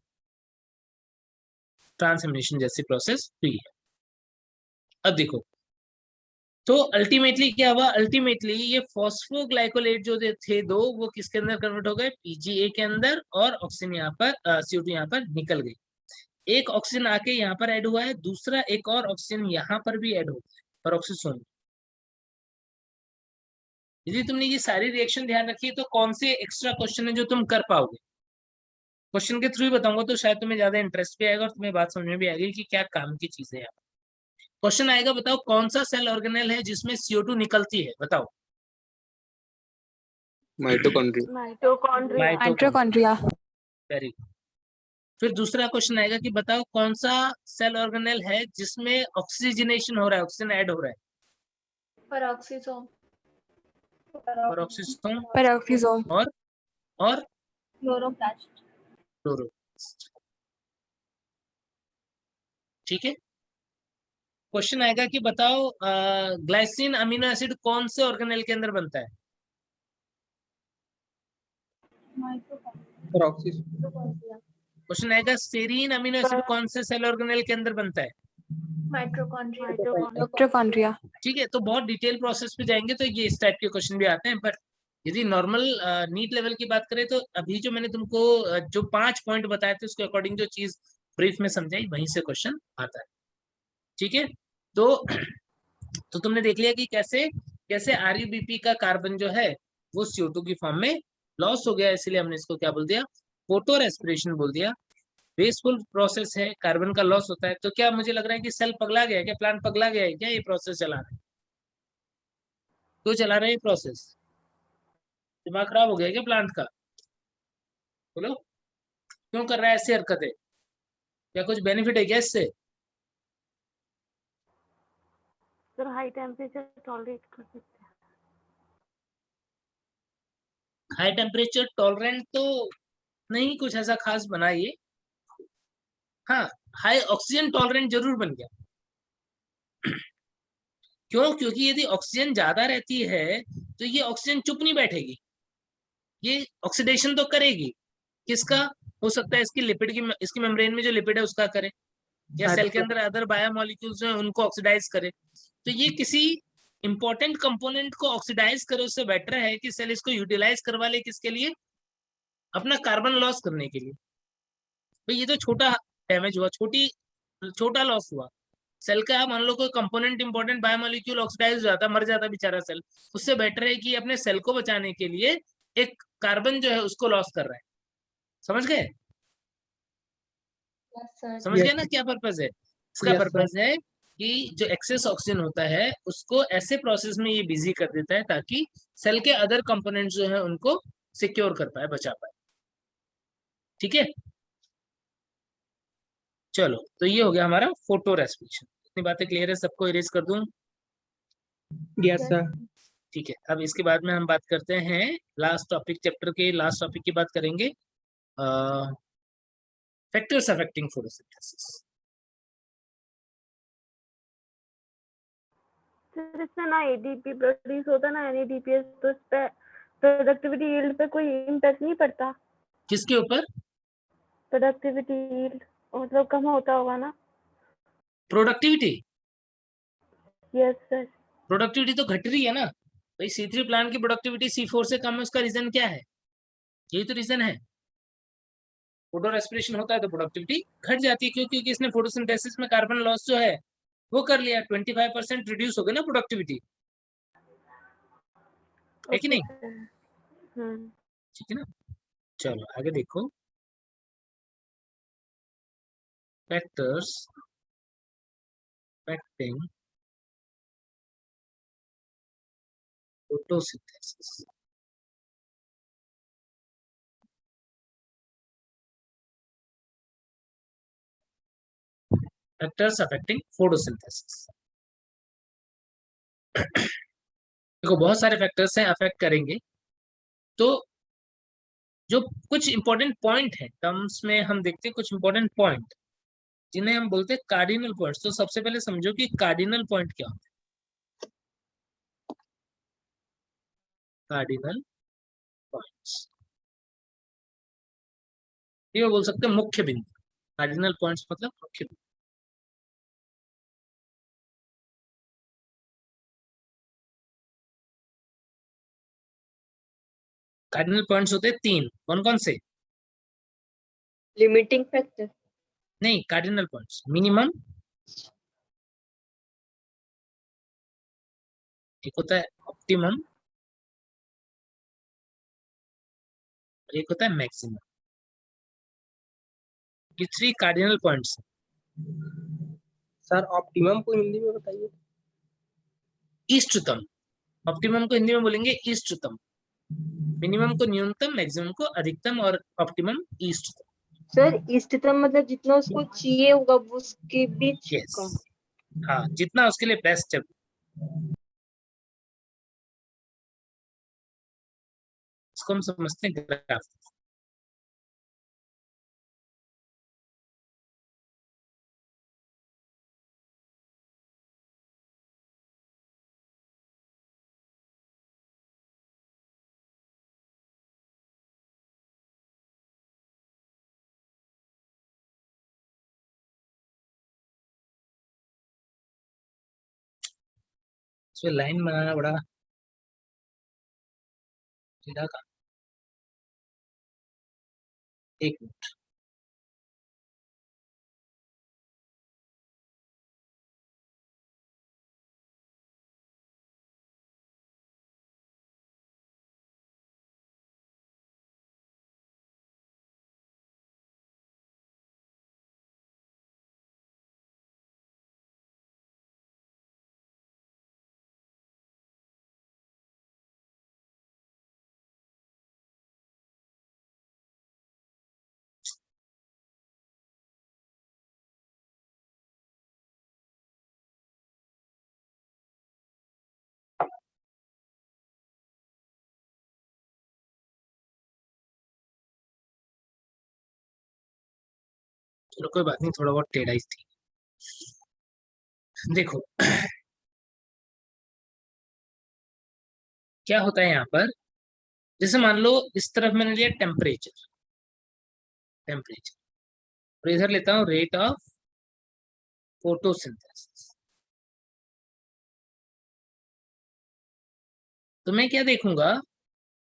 ट्रांसएमिनेशन जैसी प्रोसेस हुई है। अब देखो तो अल्टीमेटली क्या हुआ, अल्टीमेटली ये फॉस्फोग्लाइकोलेट जो थे दो वो किसके अंदर कन्वर्ट हो गए, PGA के अंदर, और ऑक्सीजन यहाँ पर CO2 यहाँ पर निकल गई। एक ऑक्सीजन आके यहाँ पर ऐड हुआ है, दूसरा एक और ऑक्सीजन यहाँ पर भी ऐड हुआ है, पेरोक्सीसोम। यदि तुमने ये सारी रिएक्शन ध्यान रखी तो कौन से एक्स्ट्रा क्वेश्चन है जो तुम कर पाओगे, क्वेश्चन के थ्रू ही बताऊंगा तो शायद तुम्हें ज्यादा इंटरेस्ट भी आएगा और तुम्हें बात समझ में भी आएगी कि क्या काम की चीजें हैं। क्वेश्चन आएगा, बताओ कौन सा सेल ऑर्गेनेल है जिसमें CO2 निकलती है, बताओ। माइटोकॉन्ड्रिया। माइटोकॉन्ड्रिया। Very good. फिर दूसरा क्वेश्चन आएगा कि बताओ कौन सा सेल ऑर्गेनेल है जिसमें ऑक्सीजनेशन हो रहा है, ऑक्सीजन ऐड हो रहा है, पेरोक्सीसोम। Peroxisome peroxisome. और क्लोरोप्लास्ट। क्लोरोप्लास्ट, ठीक है। क्वेश्चन आएगा कि बताओ ग्लाइसिन अमीनो एसिड कौन से ऑर्गेनेल के अंदर बनता है, क्वेश्चन आएगा सेरीन अमीनो एसिड कौन से सेल ऑर्गेनेल के अंदर बनता है, माइटोकॉन्ड्रिया। ठीक है। तो बहुत डिटेल प्रोसेस पे जाएंगे तो ये इस टाइप के क्वेश्चन भी आते हैं। पर यदि नॉर्मल नीट लेवल की बात करें तो अभी जो मैंने तुमको जो 5 पॉइंट बताए थे उसके अकॉर्डिंग जो चीज ब्रीफ में समझाई वहीं से क्वेश्चन आता है, ठीक है। तो तुमने देख लिया कि कैसे कैसे RUBP का कार्बन जो है वो CO2 की फॉर्म में लॉस हो गया, इसलिए हमने इसको क्या बोल दिया, फोटो रेस्पिरेशन बोल दिया। वेस्टफुल प्रोसेस है, कार्बन का लॉस होता है। तो क्या मुझे लग रहा है कि सेल पगला गया है क्या, प्लांट पगला गया है क्या, ये प्रोसेस चला रहा है, तो चला रहा है ये प्रोसेस, दिमाग खराब हो गया क्या प्लांट का, बोलो क्यों कर रहा है ऐसी हरकतें, क्या कुछ बेनिफिट है क्या इससे, सर हाई टेम्परेचर टॉलरेट कर सकते हैं। हाई टेम्परेचर टॉलरेंट तो नहीं कुछ ऐसा खास बना ये, हाँ हाई ऑक्सीजन टॉलरेंट जरूर बन गया। क्यों, क्योंकि यदि ऑक्सीजन ज्यादा रहती है तो ये ऑक्सीजन चुप नहीं बैठेगी, ये ऑक्सीडेशन तो करेगी। किसका, हो सकता है इसकी लिपिड की, इसकी मेम्ब्रेन में जो लिपिड है उसका करे, या सेल के अंदर अदर बायोमोलिक्यूल्स हैं उनको ऑक्सीडाइज करे। तो ये किसी इंपॉर्टेंट कंपोनेंट को ऑक्सीडाइज करे उससे बेटर है कि सेल इसको यूटिलाइज करवा ले, किसके लिए, अपना कार्बन लॉस करने के लिए। तो ये तो छोटा डैमेज हुआ, छोटा लॉस हुआ सेल का। मान लो कोई कंपोनेंट इंपॉर्टेंट बायोमोलिक्यूल ऑक्सीडाइज हो जाता, मर जाता बेचारा सेल, उससे बेटर है कि अपने सेल को बचाने के लिए एक कार्बन जो है उसको लॉस कर रहा है। समझ गए, समझ गए ना क्या पर्पज है इसका, पर्पज है कि जो एक्सेस ऑक्सीजन होता है उसको ऐसे प्रोसेस में ये बिजी कर देता है ताकि सेल के अदर कंपोनेंट्स जो है उनको सिक्योर कर पाए, बचा पाए, ठीक है। चलो तो ये हो गया हमारा फोटो रेस्पिरेशन। इतनी बातें क्लियर है सबको, इरेज कर दूं, यस सर। ठीक है, अब इसके बाद में हम बात करते हैं लास्ट टॉपिक, चैप्टर के लास्ट टॉपिक की बात करेंगे, फैक्टर्स अफेक्टिंग फोटोसिंथेसिस। सर इसमें ना एडीपी प्रोड्यूस होता है ना एनएडीपीएस, तो इस पे प्रोडक्टिविटी यील्ड पे कोई इम्पैक्ट नहीं पड़ता? किसके ऊपर? प्रोडक्टिविटी यील्ड मतलब कम होता होगा ना? प्रोडक्टिविटी? Yes sir. प्रोडक्टिविटी तो घट रही है ना भाई, C3 प्लांट की प्रोडक्टिविटी C4 से कम है, उसका रीजन क्या है? यही तो रीजन है, फोटो रेस्पिरेशन होता है तो प्रोडक्टिविटी घट जाती है, क्योंकि इसने फोटोसिंथेसिस में कार्बन लॉस जो है वो कर लिया, 25% रिड्यूस हो गई ना प्रोडक्टिविटी, है कि नहीं? ठीक है ना। चलो आगे देखो, factors affecting photosynthesis. Factors affecting photosynthesis, देखो बहुत सारे फैक्टर्स हैं अफेक्ट करेंगे, तो जो कुछ इंपॉर्टेंट पॉइंट है टर्म्स में हम देखते हैं, कुछ इंपॉर्टेंट पॉइंट जिन्हें हम बोलते हैं कार्डिनल पॉइंट्स। तो सबसे पहले समझो कि कार्डिनल पॉइंट क्या होता है। कार्डिनल पॉइंट्स ये बोल सकते हैं मुख्य बिंदु, कार्डिनल पॉइंट्स मतलब मुख्य बिंदु। कार्डिनल पॉइंट्स होते हैं 3, कौन कौन से? Limiting factor. नहीं, कार्डिनल पॉइंट्स मिनिमम, एक होता है ऑप्टिमम, और एक होता है मैक्सिमम। ये 3 कार्डिनल पॉइंट्स। सर ऑप्टिमम को हिंदी में बताइए। इष्टतम, ऑप्टिमम को हिंदी में बोलेंगे इष्टतम, मिनिमम को न्यूनतम, मैक्सिमम को अधिकतम, और ऑप्टिमम इष्टतम। सर इष्टतम मतलब जितना उसको चाहिए होगा वो उसके बीच यस, का। हाँ, जितना उसके लिए बेस्ट है। इसको हम समझते हैं ग्राफ। इसमें लाइन बनाना बड़ा सीधा काम। एक मिनट, चलो कोई बात नहीं, थोड़ा बहुत टेढ़ाई थी। देखो क्या होता है यहाँ पर, जैसे मान लो इस तरफ मैंने लिया टेम्परेचर, टेम्परेचर, और इधर लेता हूँ रेट ऑफ फोटोसिंथेसिस। तो मैं क्या देखूंगा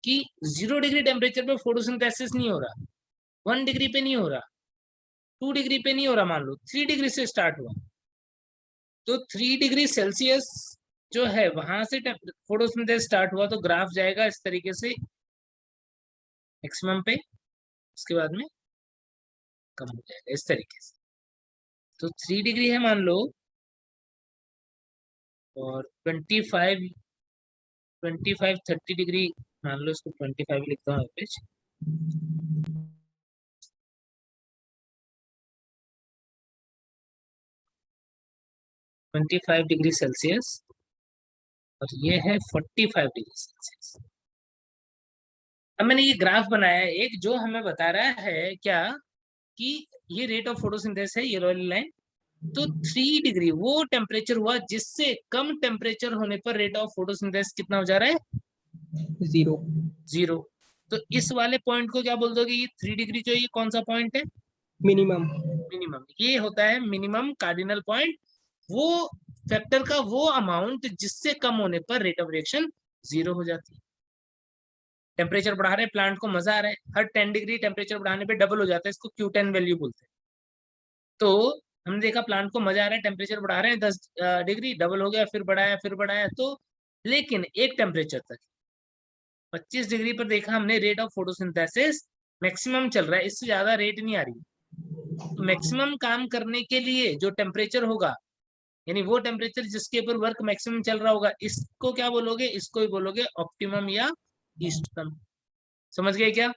कि 0 डिग्री टेम्परेचर पे फोटोसिंथेसिस नहीं हो रहा, 1 डिग्री पे नहीं हो रहा, 2 डिग्री पे नहीं हो रहा, मान लो 3 डिग्री से स्टार्ट हुआ, तो 3 डिग्री सेल्सियस जो है वहां से फोटोसिंथेसिस स्टार्ट हुआ, तो ग्राफ जाएगा इस तरीके से मैक्सिमम पे, उसके बाद में कम हो जाएगा इस तरीके से। तो 3 डिग्री है मान लो, और 30 डिग्री मान लो, इसको 25 लिखता हूँ एवरेज। 25 डिग्री सेल्सियस और ये है 45 डिग्री सेल्सियस। अब मैंने ये ग्राफ बनाया है एक, जो हमें बता रहा है क्या कि ये रेट ऑफ फोटोसिंथेसिस है, ये वाली लाइन। तो 3 डिग्री वो टेम्परेचर हुआ जिससे कम टेम्परेचर होने पर रेट ऑफ फोटोसिंथेसिस कितना हो जा रहा है? 0। तो इस वाले पॉइंट को क्या बोल दोगे? ये 3 डिग्री जो है ये कौन सा पॉइंट है? मिनिमम। मिनिमम। ये होता है मिनिमम कार्डिनल पॉइंट, वो फैक्टर का वो अमाउंट जिससे कम होने पर रेट ऑफ रिएक्शन 0 हो जाती है। टेम्परेचर बढ़ा रहे हैं, प्लांट को मजा आ रहा है, हर 10 डिग्री टेम्परेचर बढ़ाने पे डबल हो जाता है, इसको Q10 वैल्यू बोलते हैं। तो हमने देखा प्लांट को मजा आ रहा है, टेम्परेचर बढ़ा रहे हैं 10 डिग्री, डबल हो गया, फिर बढ़ाया तो, लेकिन एक टेम्परेचर तक 25 डिग्री पर देखा हमने रेट ऑफ फोटोसिंथेसिस मैक्सिमम चल रहा है, इससे ज्यादा रेट नहीं आ रही। तो मैक्सिमम काम करने के लिए जो टेम्परेचर होगा, यानी वो टेम्परेचर जिसके ऊपर वर्क मैक्सिमम चल रहा होगा, इसको क्या बोलोगे? इसको ही बोलोगे ऑप्टिमम या इष्टतम। समझ गए क्या?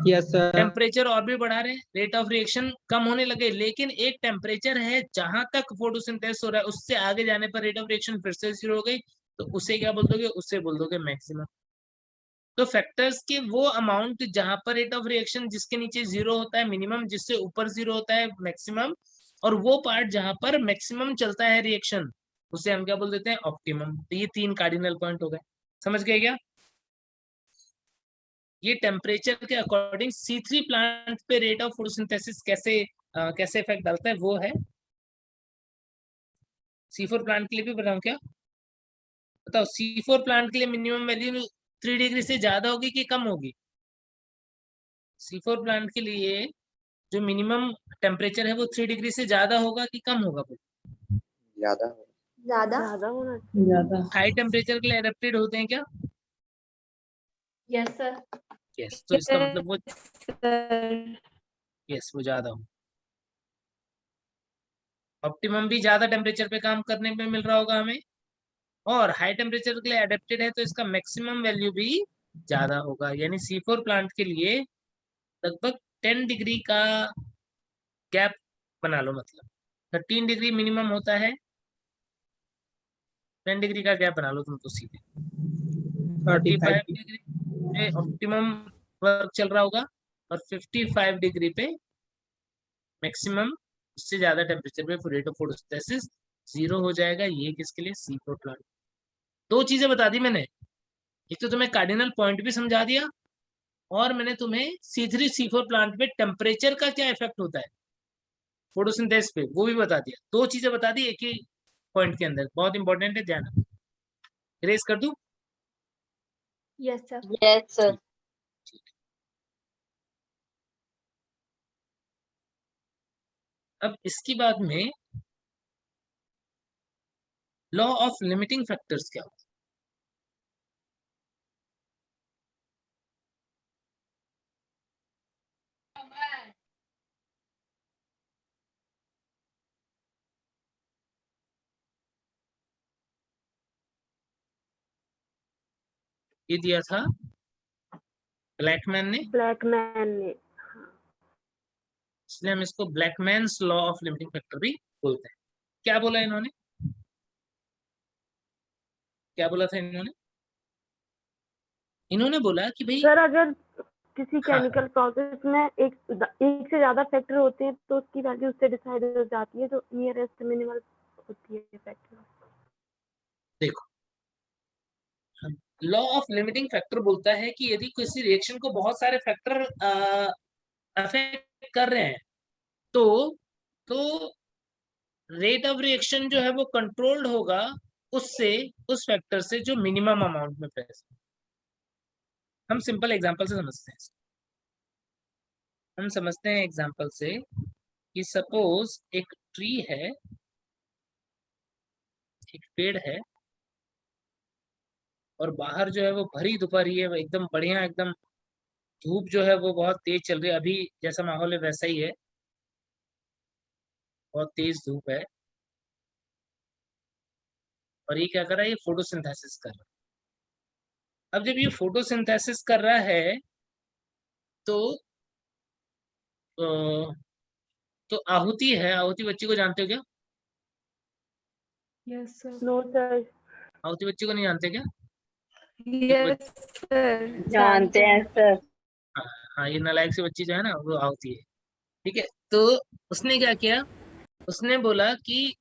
Yes sir. टेम्परेचर और भी बढ़ा रहे हैं, रेट ऑफ रिएक्शन कम होने लगे, लेकिन एक टेम्परेचर है जहां तक फोटोसिंथेसिस हो रहा है, उससे आगे जाने पर रेट ऑफ रिएक्शन फिर से 0 हो गई, तो उसे क्या बोल दोगे? उससे बोल दोगे मैक्सिमम। तो फैक्टर्स के वो अमाउंट जहां पर रेट ऑफ रिएक्शन जिसके नीचे 0 होता है मिनिमम, जिससे ऊपर 0 होता है मैक्सिमम, और वो पार्ट जहां पर मैक्सिमम चलता है रिएक्शन, उसे हम क्या बोल देते हैं? ऑप्टिमम। तो ये 3 कार्डिनल पॉइंट हो गए। समझ गए क्या? ये टेम्परेचर के अकॉर्डिंग C3 प्लांट पे रेट ऑफ फोटोसिंथेसिस कैसे इफेक्ट डालता है, वो है। C4 प्लांट के लिए भी बताऊं क्या? बताओ, C4 प्लांट के लिए मिनिमम वैल्यू 3 डिग्री से ज्यादा होगी कि कम होगी? C4 प्लांट के लिए जो मिनिमम टेम्परेचर है वो 3 डिग्री से ज्यादा होगा कि कम होगा? ज्यादा। ज्यादा होना ज्यादा। हाई टेम्परेचर के लिए एडेप्टेड होते हैं क्या? Yes sir. यस। तो इसका मतलब वो सर वो ज्यादा हो। ऑप्टिमम भी ज्यादा टेम्परेचर पे काम करने में मिल रहा होगा हमें, और हाई टेम्परेचर के लिए एडेप्टेड है तो इसका मैक्सिमम वैल्यू भी ज्यादा होगा। यानी C4 प्लांट के लिए लगभग 10 डिग्री का गैप बना लो, मतलब 13 डिग्री मिनिमम होता है, 10 डिग्री का गैप बना लो तुम तो सीधे। 35 डिग्री पे ऑप्टिमम वर्क चल रहा होगा, और 55 डिग्री पे मैक्सिमम, उससे ज्यादा टेम्परेचर पे रेट ऑफ फोटोसिंथेसिस 0 हो जाएगा। ये किसके लिए? C4 plant. 2 चीजें बता दी मैंने, एक तो तुम्हें कार्डिनल पॉइंट भी समझा दिया, और मैंने तुम्हें C3 C4 प्लांट में टेम्परेचर का क्या इफेक्ट होता है फोटोसिंथेसिस पे, वो भी बता दिया। 2 चीजें बता दी एक ही पॉइंट के अंदर, बहुत इंपॉर्टेंट है, ध्यान रखो। इरेज कर दूं? Yes sir. Yes sir. अब इसके बाद में लॉ ऑफ लिमिटिंग फैक्टर्स क्या होता है? ये दिया था ब्लैकमैन ने, ब्लैकमैन ने। इसलिए हम इसको ब्लैकमैन्स लॉ ऑफ लिमिटिंग फैक्टर भी बोलते हैं। क्या बोला इन्होंने? क्या बोला था इन्होंने? इन्होंने बोला कि भाई, सर अगर किसी हाँ, केमिकल प्रोसेस में एक से ज्यादा फैक्टर होते हैं तो उसकी वैल्यू उससे डिसाइड हो जाती है, जो नियरेस्ट मिनिमल होती है फैक्टर। देखो, लॉ ऑफ लिमिटिंग फैक्टर बोलता है कि यदि किसी रिएक्शन को बहुत सारे फैक्टर अफेक्ट कर रहे हैं, तो रेट ऑफ रिएक्शन जो है वो कंट्रोल्ड होगा उससे, उस फैक्टर से जो मिनिमम अमाउंट में प्रेजेंट। हम सिंपल एग्जांपल से समझते हैं। हम समझते हैं एग्जांपल से कि सपोज एक ट्री है, एक पेड़ है, और बाहर जो है वो भरी दोपहरी है, एकदम बढ़िया, एकदम धूप जो है वो बहुत तेज चल रही है, अभी जैसा माहौल है वैसा ही है, बहुत तेज धूप है, और ये क्या कर रहा है? ये फोटोसिंथेसिस कर रहा है। अब जब ये फोटोसिंथेसिस कर रहा है तो तो आहुति है, आहुति बच्ची को जानते हो क्या? Yes sir. No sir. Ahuti बच्ची को नहीं जानते क्या? यस सर जानते हैं सर। हाँ हाँ, ये नालायक सी बच्ची जो है ना वो आहुति है। ठीक है, तो उसने क्या किया, उसने बोला कि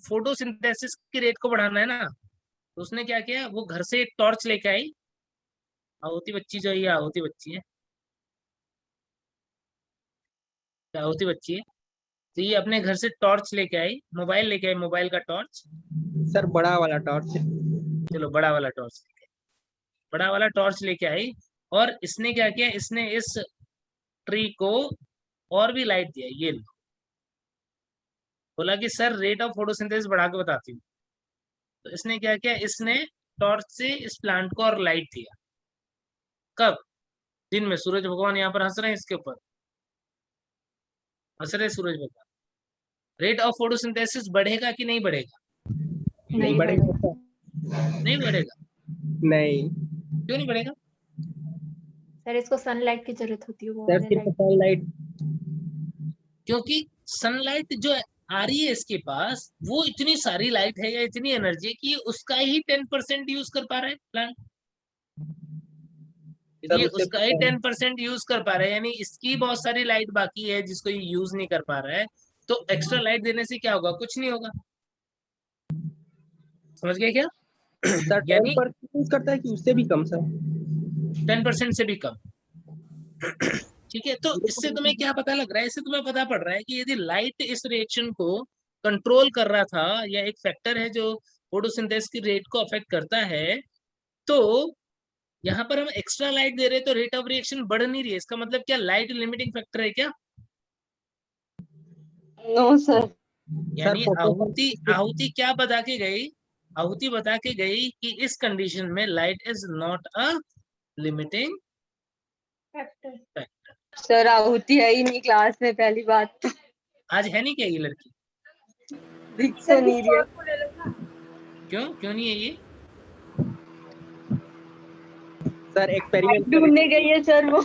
फोटोसिंथेसिस की रेट को बढ़ाना है ना, तो उसने क्या किया, वो घर से एक टॉर्च लेके आई। आहुति बच्ची जो है, ये आहुति बच्ची है, आहुति बच्ची है, तो ये अपने घर से टॉर्च लेके आई, मोबाइल लेके आई, मोबाइल का टॉर्च। सर बड़ा वाला टॉर्च। चलो बड़ा वाला टॉर्च लेके आई, बड़ा वाला टॉर्च लेके आई, और इसने क्या किया, इसने इस ट्री को और भी लाइट दिया। ये लो, बोला कि सर रेट ऑफ फोटोसिंथेसिस बढ़ा के बताती हूँ। तो इसने क्या किया, इसने टॉर्च से इस प्लांट को और लाइट दिया। कब? दिन में। सूरज भगवान यहाँ पर हंस रहे हैं इसके ऊपर, हंस रहे सूरज भगवान। रेट ऑफ फोटोसिंथेसिस बढ़ेगा कि नहीं बढ़ेगा? नहीं बढ़ेगा सर। नहीं बढ़ेगा। नहीं क्यों नहीं बढ़ेगा? सर इसको सनलाइट की जरूरत होती है, वो सर, वाले सिर्फ लाइट। सनलाइट। क्योंकि सनलाइट जो आ रही है इसके पास, वो इतनी सारी लाइट है या इतनी एनर्जी कि उसका ही 10% यूज कर पा रहा है प्लांट। सर, ये उससे उसका ही 10% यूज कर पा रहा है, यानी इसकी बहुत सारी लाइट बाकी है जिसको ये यूज नहीं कर पा रहा है। तो एक्स्ट्रा लाइट देने से क्या होगा? कुछ नहीं होगा। समझ गए क्या? सर यानी 10% यूज करता है कि उससे भी कम सर? 10% से भी कम। ठीक है, तो इससे तुम्हें क्या पता लग रहा है? इससे तुम्हें पता पड़ रहा है कि यदि लाइट इस रिएक्शन को कंट्रोल कर रहा था, या एक फैक्टर है जो फोटोसिंथेसिस की रेट को अफेक्ट करता है, तो यहाँ पर हम एक्स्ट्रा लाइट दे रहे हैं तो रेट ऑफ रिएक्शन बढ़ नहीं रही है। इसका मतलब क्या लाइट लिमिटिंग फैक्टर है क्या? No sir. यानी आहुति फोटो आहुति क्या बता के गई? आहुति बता के गई कि इस कंडीशन में light is not a limiting factor. Sir आहुति है ही नहीं क्लास में, पहली बात तो आज है नहीं क्या ये लड़की? दिख तो नहीं रही है। क्यों नहीं है ये? सर एक्सपेरिमेंट ढूंढने गई है सर वो।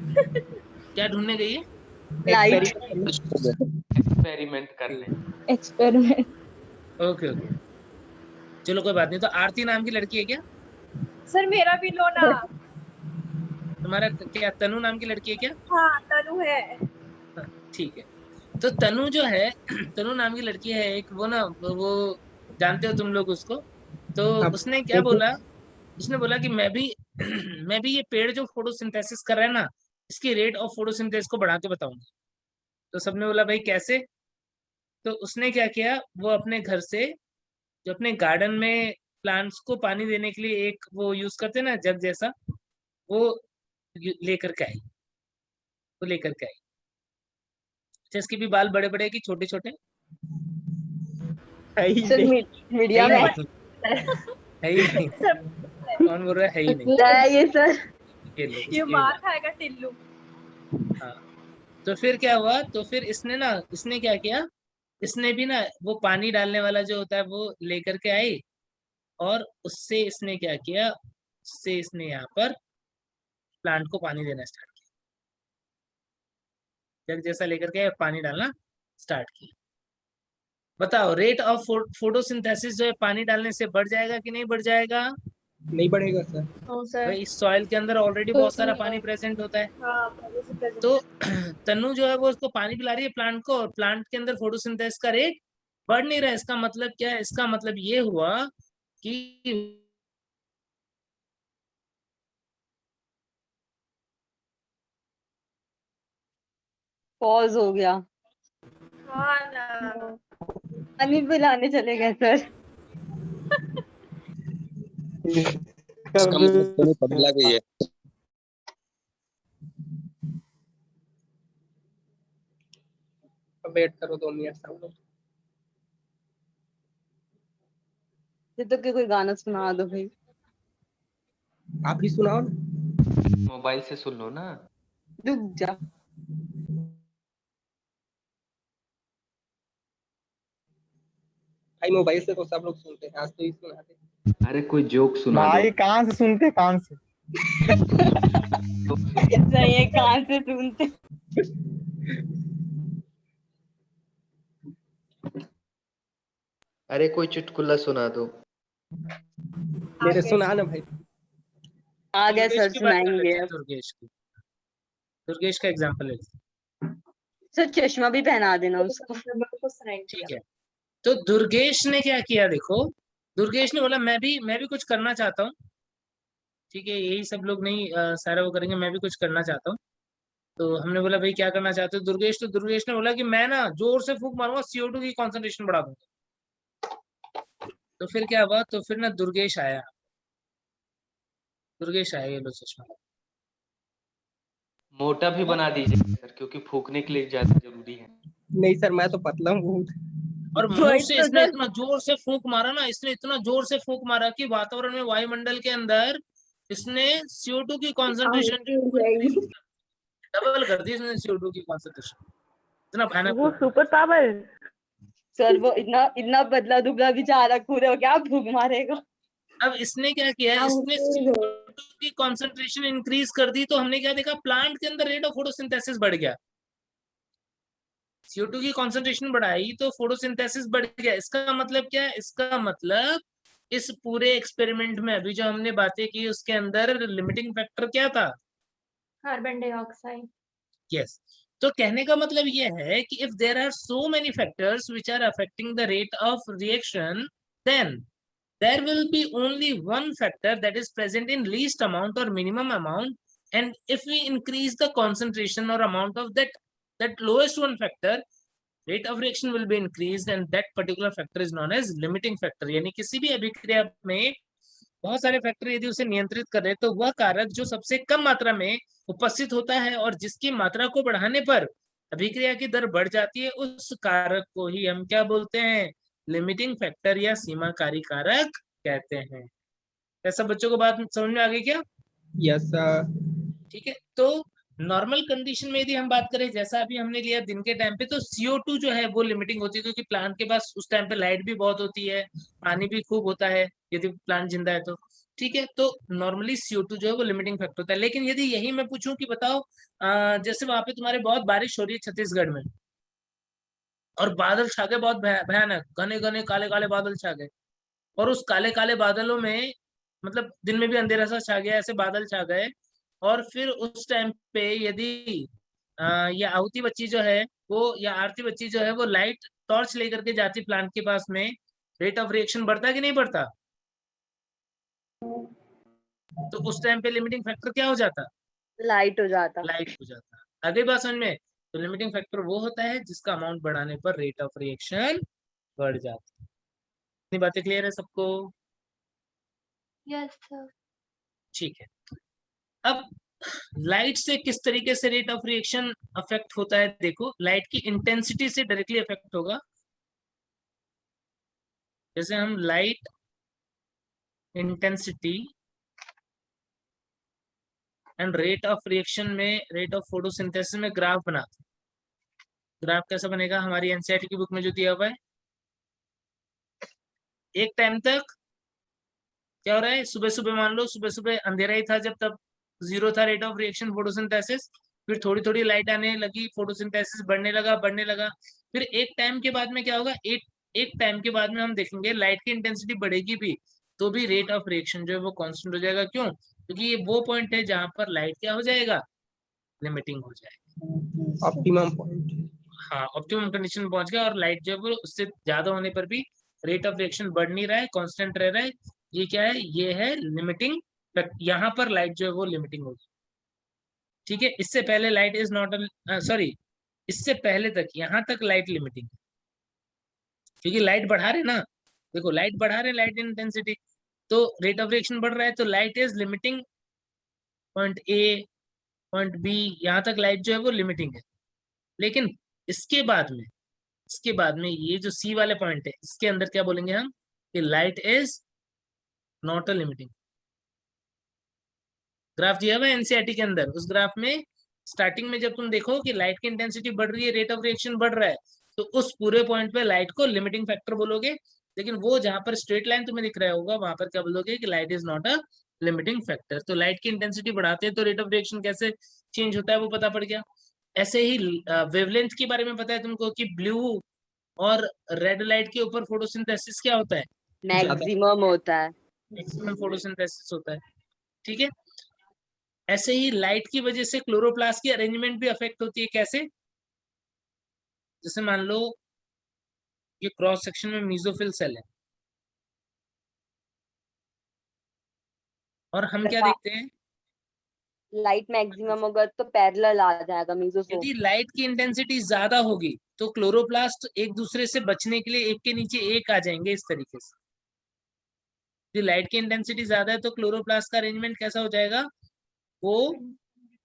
क्या ढूंढने गई है? लाइट। एक्सपेरिमेंट करने। एक्सपेरिमेंट। ओके ओके, चलो कोई बात नहीं। तो आरती नाम की लड़की है क्या? सर मेरा भी लो ना। तुम्हारा क्या तनु नाम की लड़की है क्या? हाँ तनु है। हाँ, ठीक है। तो तनु जो है, तनु नाम की लड़की है एक, वो ना वो जानते हो तुम लोग उसको। तो अब उसने क्या बोला, उसने बोला कि मैं भी मैं भी ये पेड़ जो फोटोसिंथेसिस कर रहा है ना, इसकी रेट ऑफ फोटोसिंथेसिस को बढ़ा के बताऊंगा। तो सबने बोला भाई कैसे? तो उसने क्या किया, वो अपने घर से जो अपने गार्डन में प्लांट्स को पानी देने के लिए एक वो यूज करते हैं ना जग जैसा, वो लेकर के आई, वो लेकर के आई। जिसके भी बाल बड़े बड़े कि छोटे छोटे? है ही सर नहीं। मीडिया में है ही नहीं। कौन बोल रहा है ही नहीं? है ये सर। ये मार खाएगा टिल्लू। हाँ, तो फिर क्या हुआ, तो फिर इसने क्या किया, इसने भी ना वो पानी डालने वाला जो होता है वो लेकर के आई, और उससे इसने क्या किया, उससे इसने यहाँ पर प्लांट को पानी देना स्टार्ट किया। जग जैसा लेकर के पानी डालना स्टार्ट किया। बताओ रेट ऑफ फोटोसिंथेसिस जो है पानी डालने से बढ़ जाएगा कि नहीं बढ़ जाएगा? नहीं बढ़ेगा सर। भाई इस सॉइल के अंदर ऑलरेडी बहुत सारा पानी प्रेजेंट होता है। तो तनु जो है वो उसको पानी पिला रही है प्लांट को, और प्लांट के अंदर फोटोसिंथेसिस का रेट बढ़ नहीं रहा है। इसका मतलब क्या है? इसका मतलब ये हुआ कि पॉज हो गया। हाँ ना। पानी पिलाने चले गए सर। इसका मतलब तो पगला गई है। वेट करो 2 मिनट सब लोग। ये तो कोई गाना सुना दो भाई। आप ही सुनाओ ना। मोबाइल से सुन लो ना। रुक जा। भाई मोबाइल से तो सब लोग सुनते हैं, आज तो ही सुनाते। अरे कोई जोक सुना भाई कान से सुनते, कान से। सही है, कान से सुनते। अरे कोई चुटकुला सुना दो। मेरे सुना ना भाई। आगे दुर्गेश सर की बात कर सुनाएंगे लेते हैं, अब। दुर्गेश की। दुर्गेश का एग्जांपल लेते हैं। सर चश्मा भी पहना देना उसको। को सुनाएंगे ठीक है, तो दुर्गेश ने क्या किया देखो, दुर्गेश ने बोला मैं भी कुछ करना चाहता हूँ। ठीक है, यही सब लोग नहीं सारा वो करेंगे, मैं भी कुछ करना चाहता हूँ। तो हमने बोला भाई क्या करना चाहते हो दुर्गेश, तो दुर्गेश ने बोला कि मैं ना जोर से फूंक मारूंगा, CO2 की कॉन्सेंट्रेशन बढ़ा दूंगा। तो फिर क्या हुआ, तो फिर ना दुर्गेश आया, ये लो चश्मा। मोटा भी बना दीजिए सर, क्योंकि फूकने के लिए ज्यादा जरूरी है। नहीं सर, मैं तो पतला हूँ बहुत। और मुंह वही से तो इसने सर। इतना जोर से फूंक मारा ना, इसने इतना जोर से फूंक मारा कि वातावरण में, वायुमंडल के अंदर इसने CO2 की कॉन्सेंट्रेशन डबल कर दी, इसने CO2 की कॉन्सेंट्रेशन। इतना भयानक वो फूंक। Super power. सर वो इतना इतना बदला दुबला बेचारा कूदे हो, क्या भूख मारेगा। अब इसने क्या किया, इसने CO2 की कॉन्सेंट्रेशन इंक्रीज कर दी, तो हमने क्या देखा, प्लांट के अंदर रेट ऑफ फोटोसिंथेसिस बढ़ गया। CO2 की कॉन्सेंट्रेशन बढ़ाई तो फोटोसिंथेसिस बढ़ गया। इसका मतलब क्या है, इसका मतलब इस पूरे एक्सपेरिमेंट में अभी जो हमने बातें की उसके अंदर लिमिटिंग फैक्टर क्या था, कार्बन डाइऑक्साइड। यस। तो कहने का मतलब ये है कि if there are so many factors which are affecting the rate of reaction, then there will be only one factor that is present in least amount or minimum amount, and if we increase the concentration or amount of that lowest one factor, rate of reaction will be increased, and that particular factor is known as limiting factor। यानी किसी भी अभिक्रिया में बहुत सारे factor यदि उसे नियंत्रित कर रहे तो वह कारक जो सबसे कम मात्रा में उपस्थित होता है और जिसकी मात्रा को बढ़ाने पर अभिक्रिया की दर बढ़ जाती है, उस कारक को ही हम क्या बोलते हैं, लिमिटिंग फैक्टर या सीमाकारी कारक कहते हैं। ऐसा बच्चों को बात समझ में आ गई क्या? Yes sir. ठीक है, तो नॉर्मल कंडीशन में यदि हम बात करें, जैसा अभी हमने लिया दिन के टाइम पे, तो CO2 जो है वो लिमिटिंग होती है, क्योंकि प्लांट के पास उस टाइम पे लाइट भी बहुत होती है, पानी भी खूब होता है यदि प्लांट जिंदा है तो। ठीक है, तो नॉर्मली CO2 जो है वो लिमिटिंग फैक्टर होता है। लेकिन यदि यही मैं पूछूं कि बताओ, जैसे वहां पे तुम्हारे बहुत बारिश हो रही है छत्तीसगढ़ में, और बादल छा गए बहुत भयानक, घने घने काले काले बादल छा गए, और उस काले काले बादलों में मतलब दिन में भी अंधेरा सा छा गया, ऐसे बादल छा गए, और फिर उस टाइम पे यदि ये आहुति बच्ची जो है वो, या आरती बच्ची जो है वो लाइट टॉर्च लेकर के जाती प्लांट के पास में, रेट ऑफ रिएक्शन बढ़ता कि नहीं बढ़ता? तो उस टाइम पे लिमिटिंग फैक्टर क्या हो जाता? लाइट हो जाता। लाइट हो जाता। आगे बात समझ में? तो लिमिटिंग फैक्टर वो होता है जिसका अमाउंट बढ़ाने पर रेट ऑफ रिएक्शन बढ़ जाती है। इतनी बातें क्लियर है सबको? Yes sir. ठीक है, अब लाइट से किस तरीके से रेट ऑफ रिएक्शन अफेक्ट होता है, देखो लाइट की इंटेंसिटी से डायरेक्टली अफेक्ट होगा। जैसे हम light intensity and rate of reaction में, रेट ऑफ फोटोसिंथेसिस में ग्राफ बनाते हैं। ग्राफ कैसा बनेगा, हमारी एनसीईआरटी की बुक में जो दिया हुआ है, एक टाइम तक क्या हो रहा है, सुबह सुबह मान लो सुबह सुबह अंधेरा ही था जब, तब 0 था रेट ऑफ रिएक्शन फोटोसिंथेसिस, फिर थोड़ी थोड़ी लाइट आने लगी, फोटोसिंथेसिस बढ़ने लगा, फिर एक टाइम के बाद में क्या होगा, एक टाइम के बाद में हम देखेंगे लाइट की इंटेंसिटी बढ़ेगी भी, तो भी रेट ऑफ रिएक्शन जो है वो कांस्टेंट हो जाएगा। क्यों? क्योंकि ये वो पॉइंट है जहां पर लाइट क्या हो जाएगा, लिमिटिंग हो जाएगा, ऑप्टिमम पॉइंट। हाँ ऑप्टिमम कंडीशन पहुंच गया, और लाइट जो है वो उससे ज्यादा होने पर भी रेट ऑफ रिएक्शन बढ़ नहीं रहा है, कांस्टेंट रह रहा है। ये क्या है, ये है लिमिटिंग, यहाँ पर लाइट जो है वो लिमिटिंग होगी। ठीक है, इससे पहले लाइट इज नॉट, सॉरी, इससे पहले तक यहाँ तक लाइट लिमिटिंग, क्योंकि लाइट बढ़ा रहे ना, देखो लाइट बढ़ा रहे, लाइट इंटेंसिटी, तो रेट ऑफ रिएक्शन बढ़ रहा है, तो light is limiting point A, point B, यहाँ तक लाइट जो है वो लिमिटिंग है। लेकिन इसके बाद में ये जो सी वाले पॉइंट है, इसके अंदर क्या बोलेंगे हम, कि light is not a limiting. Graph दिया हुआ है एनसीईआरटी के अंदर, उस ग्राफ में स्टार्टिंग में जब तुम देखो कि लाइट की इंटेंसिटी बढ़ रही है, रेट ऑफ रिएक्शन बढ़ रहा है, तो उस पूरे पॉइंट पे लाइट को लिमिटिंग फैक्टर बोलोगे। लेकिन वो जहां पर स्ट्रेट लाइन तुम्हें दिख रहा होगा, वहां पर क्या बोलोगे, कि light is not a limiting factor. तो लाइट की इंटेंसिटी बढ़ाते हैं तो रेट ऑफ रिएक्शन कैसे चेंज होता है वो पता पड़ गया। ऐसे ही वेवलेंथ के बारे में पता है तुमको, कि ब्लू और रेड लाइट के ऊपर फोटोसिंथेसिस क्या होता है? मैक्सिमम होता है। मैक्सिमम फोटोसिंथेसिस होता है। ठीक है, ऐसे ही लाइट की वजह से क्लोरोप्लास्ट की अरेंजमेंट भी अफेक्ट होती है। कैसे? जैसे मान लो ये क्रॉस सेक्शन में मेसोफिल सेल है और हम क्या देखते हैं, लाइट मैक्सिमम होगा तो पैरेलल आ जाएगा मेसोफिल। यदि लाइट की इंटेंसिटी ज्यादा होगी तो क्लोरोप्लास्ट एक दूसरे से बचने के लिए एक के नीचे एक आ जाएंगे इस तरीके से। यदि लाइट की इंटेंसिटी ज्यादा है तो क्लोरोप्लास्ट का अरेंजमेंट कैसा हो जाएगा? वो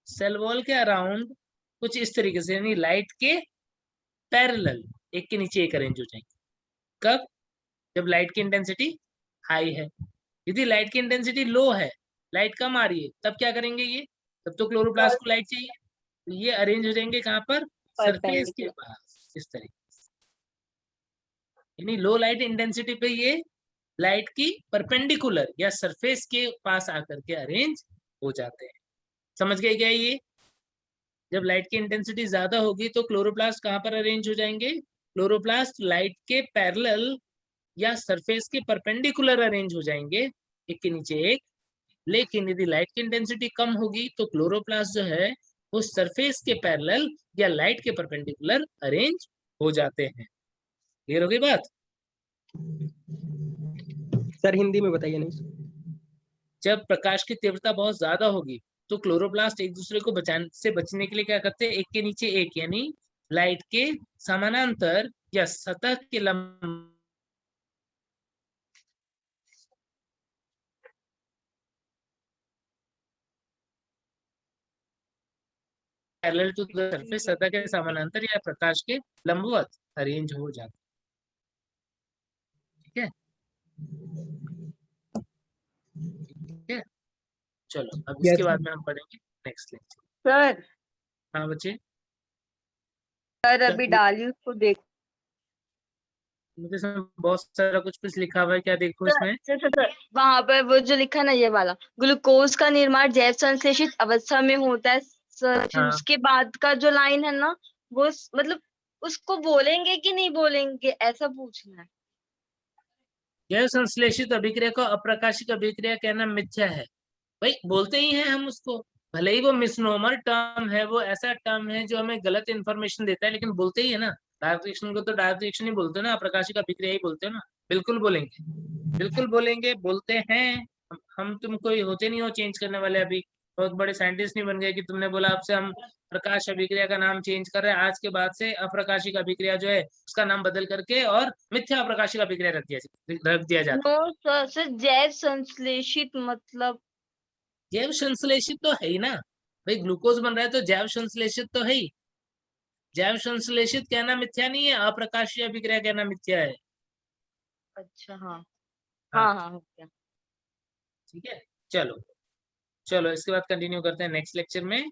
सेल वॉल के अराउंड कुछ इस तरीके से, यानी लाइट के पैरेलल एक के नीचे एक अरेंज हो जाएंगे। कब? जब लाइट की इंटेंसिटी हाई है। यदि लाइट की इंटेंसिटी लो है, लाइट कम आ रही है, तब क्या करेंगे ये? तब तो क्लोरोप्लास्ट को लाइट चाहिए, तो ये अरेंज हो जाएंगे कहाँ पर? सरफेस के पास, इस तरीके से। यानी लो लाइट इंटेंसिटी पे ये लाइट की परपेंडिकुलर या सरफेस के पास आकर के अरेंज हो जाते हैं। समझ गए क्या ये? जब लाइट की इंटेंसिटी ज्यादा होगी तो क्लोरोप्लास्ट कहाँ पर अरेंज हो जाएंगे? क्लोरोप्लास्ट लाइट के पैरेलल या सरफेस के परपेंडिकुलर अरेंज हो जाएंगे, एक के नीचे एक। लेकिन यदि लाइट की इंटेंसिटी कम होगी तो क्लोरोप्लास्ट जो है वो सरफेस के पैरेलल या लाइट के परपेंडिकुलर अरेंज हो जाते हैं। क्लियर हो गई बात? सर हिंदी में बताइए। नहीं, जब प्रकाश की तीव्रता बहुत ज्यादा होगी तो क्लोरोप्लास्ट एक दूसरे को बचने के लिए क्या करते हैं? एक के नीचे एक, यानी लाइट के समानांतर या सतह के लंब पैरेलल टू द सरफेस, सतह के समानांतर या प्रकाश के लंबवत अरेंज हो जाते हैं। ठीक है, ठीक है, चलो अब इसके बाद में हम पढ़ेंगे नेक्स्ट लेक्चर। सर हाँ बच्चे, सर अभी डाली उसको देख। मुझे बहुत सारा कुछ लिखा हुआ है, क्या देखो इसमें? सर वहां पर वो जो लिखा ना, ये वाला, ग्लूकोज का निर्माण जैव संश्लेषित अवस्था में होता है सर। फिर हाँ। उसके बाद का जो लाइन है ना, वो मतलब उसको बोलेंगे कि नहीं बोलेंगे, ऐसा पूछना है। जैव संश्लेषित अभिक्रिया को अप्रकाशिक अभिक्रिया कहना मिथ्या है। भाई बोलते ही हैं हम उसको, भले ही वो मिसनोमर टर्म है, वो ऐसा टर्म है जो हमें गलत इंफॉर्मेशन देता है, लेकिन बोलते ही है ना। डायरेक्ट रिएक्शन को तो डायरेक्ट रिएक्शन ही बोलते हो ना, अप्रकाशिक अभिक्रिया ही बोलते हो ना। बिल्कुल बोलेंगे, बिल्कुल बोलेंगे, बोलते हैं। हम तुम कोई होते नहीं हो चेंज करने वाले। अभी बहुत बड़े साइंटिस्ट नहीं बन गए कि तुमने बोला आपसे हम प्रकाश अभिक्रिया का नाम चेंज कर रहे हैं, आज के बाद से अप्रकाशिक अभिक्रिया जो है उसका नाम बदल करके और मिथ्या अप्रकाशिक अभिक्रिया रख दिया जाता है। नो सर, जैव संश्लेषित मतलब जैव संश्लेषित तो है ही ना भाई, ग्लूकोज बन रहा है तो जैव संश्लेषित तो है ही। जैव संश्लेषित कहना मिथ्या नहीं है, अप्रकाशीय अभिक्रिया कहना मिथ्या है। अच्छा हाँ हाँ। हाँ हो गया। ठीक है, चलो चलो इसके बाद कंटिन्यू करते हैं नेक्स्ट लेक्चर में।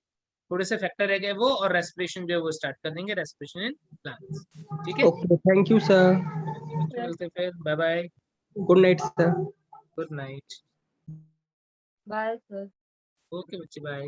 थोड़े से फैक्टर रह गए वो, और रेस्पिरेशन जो है वो स्टार्ट कर देंगे, रेस्पिरेशन इन प्लांट्स। ठीक है, ओके, थैंक यू सर। मिलते हैं फिर, bye bye, good night sir. Good night. Bye sir. Okay बच्चे, बाय।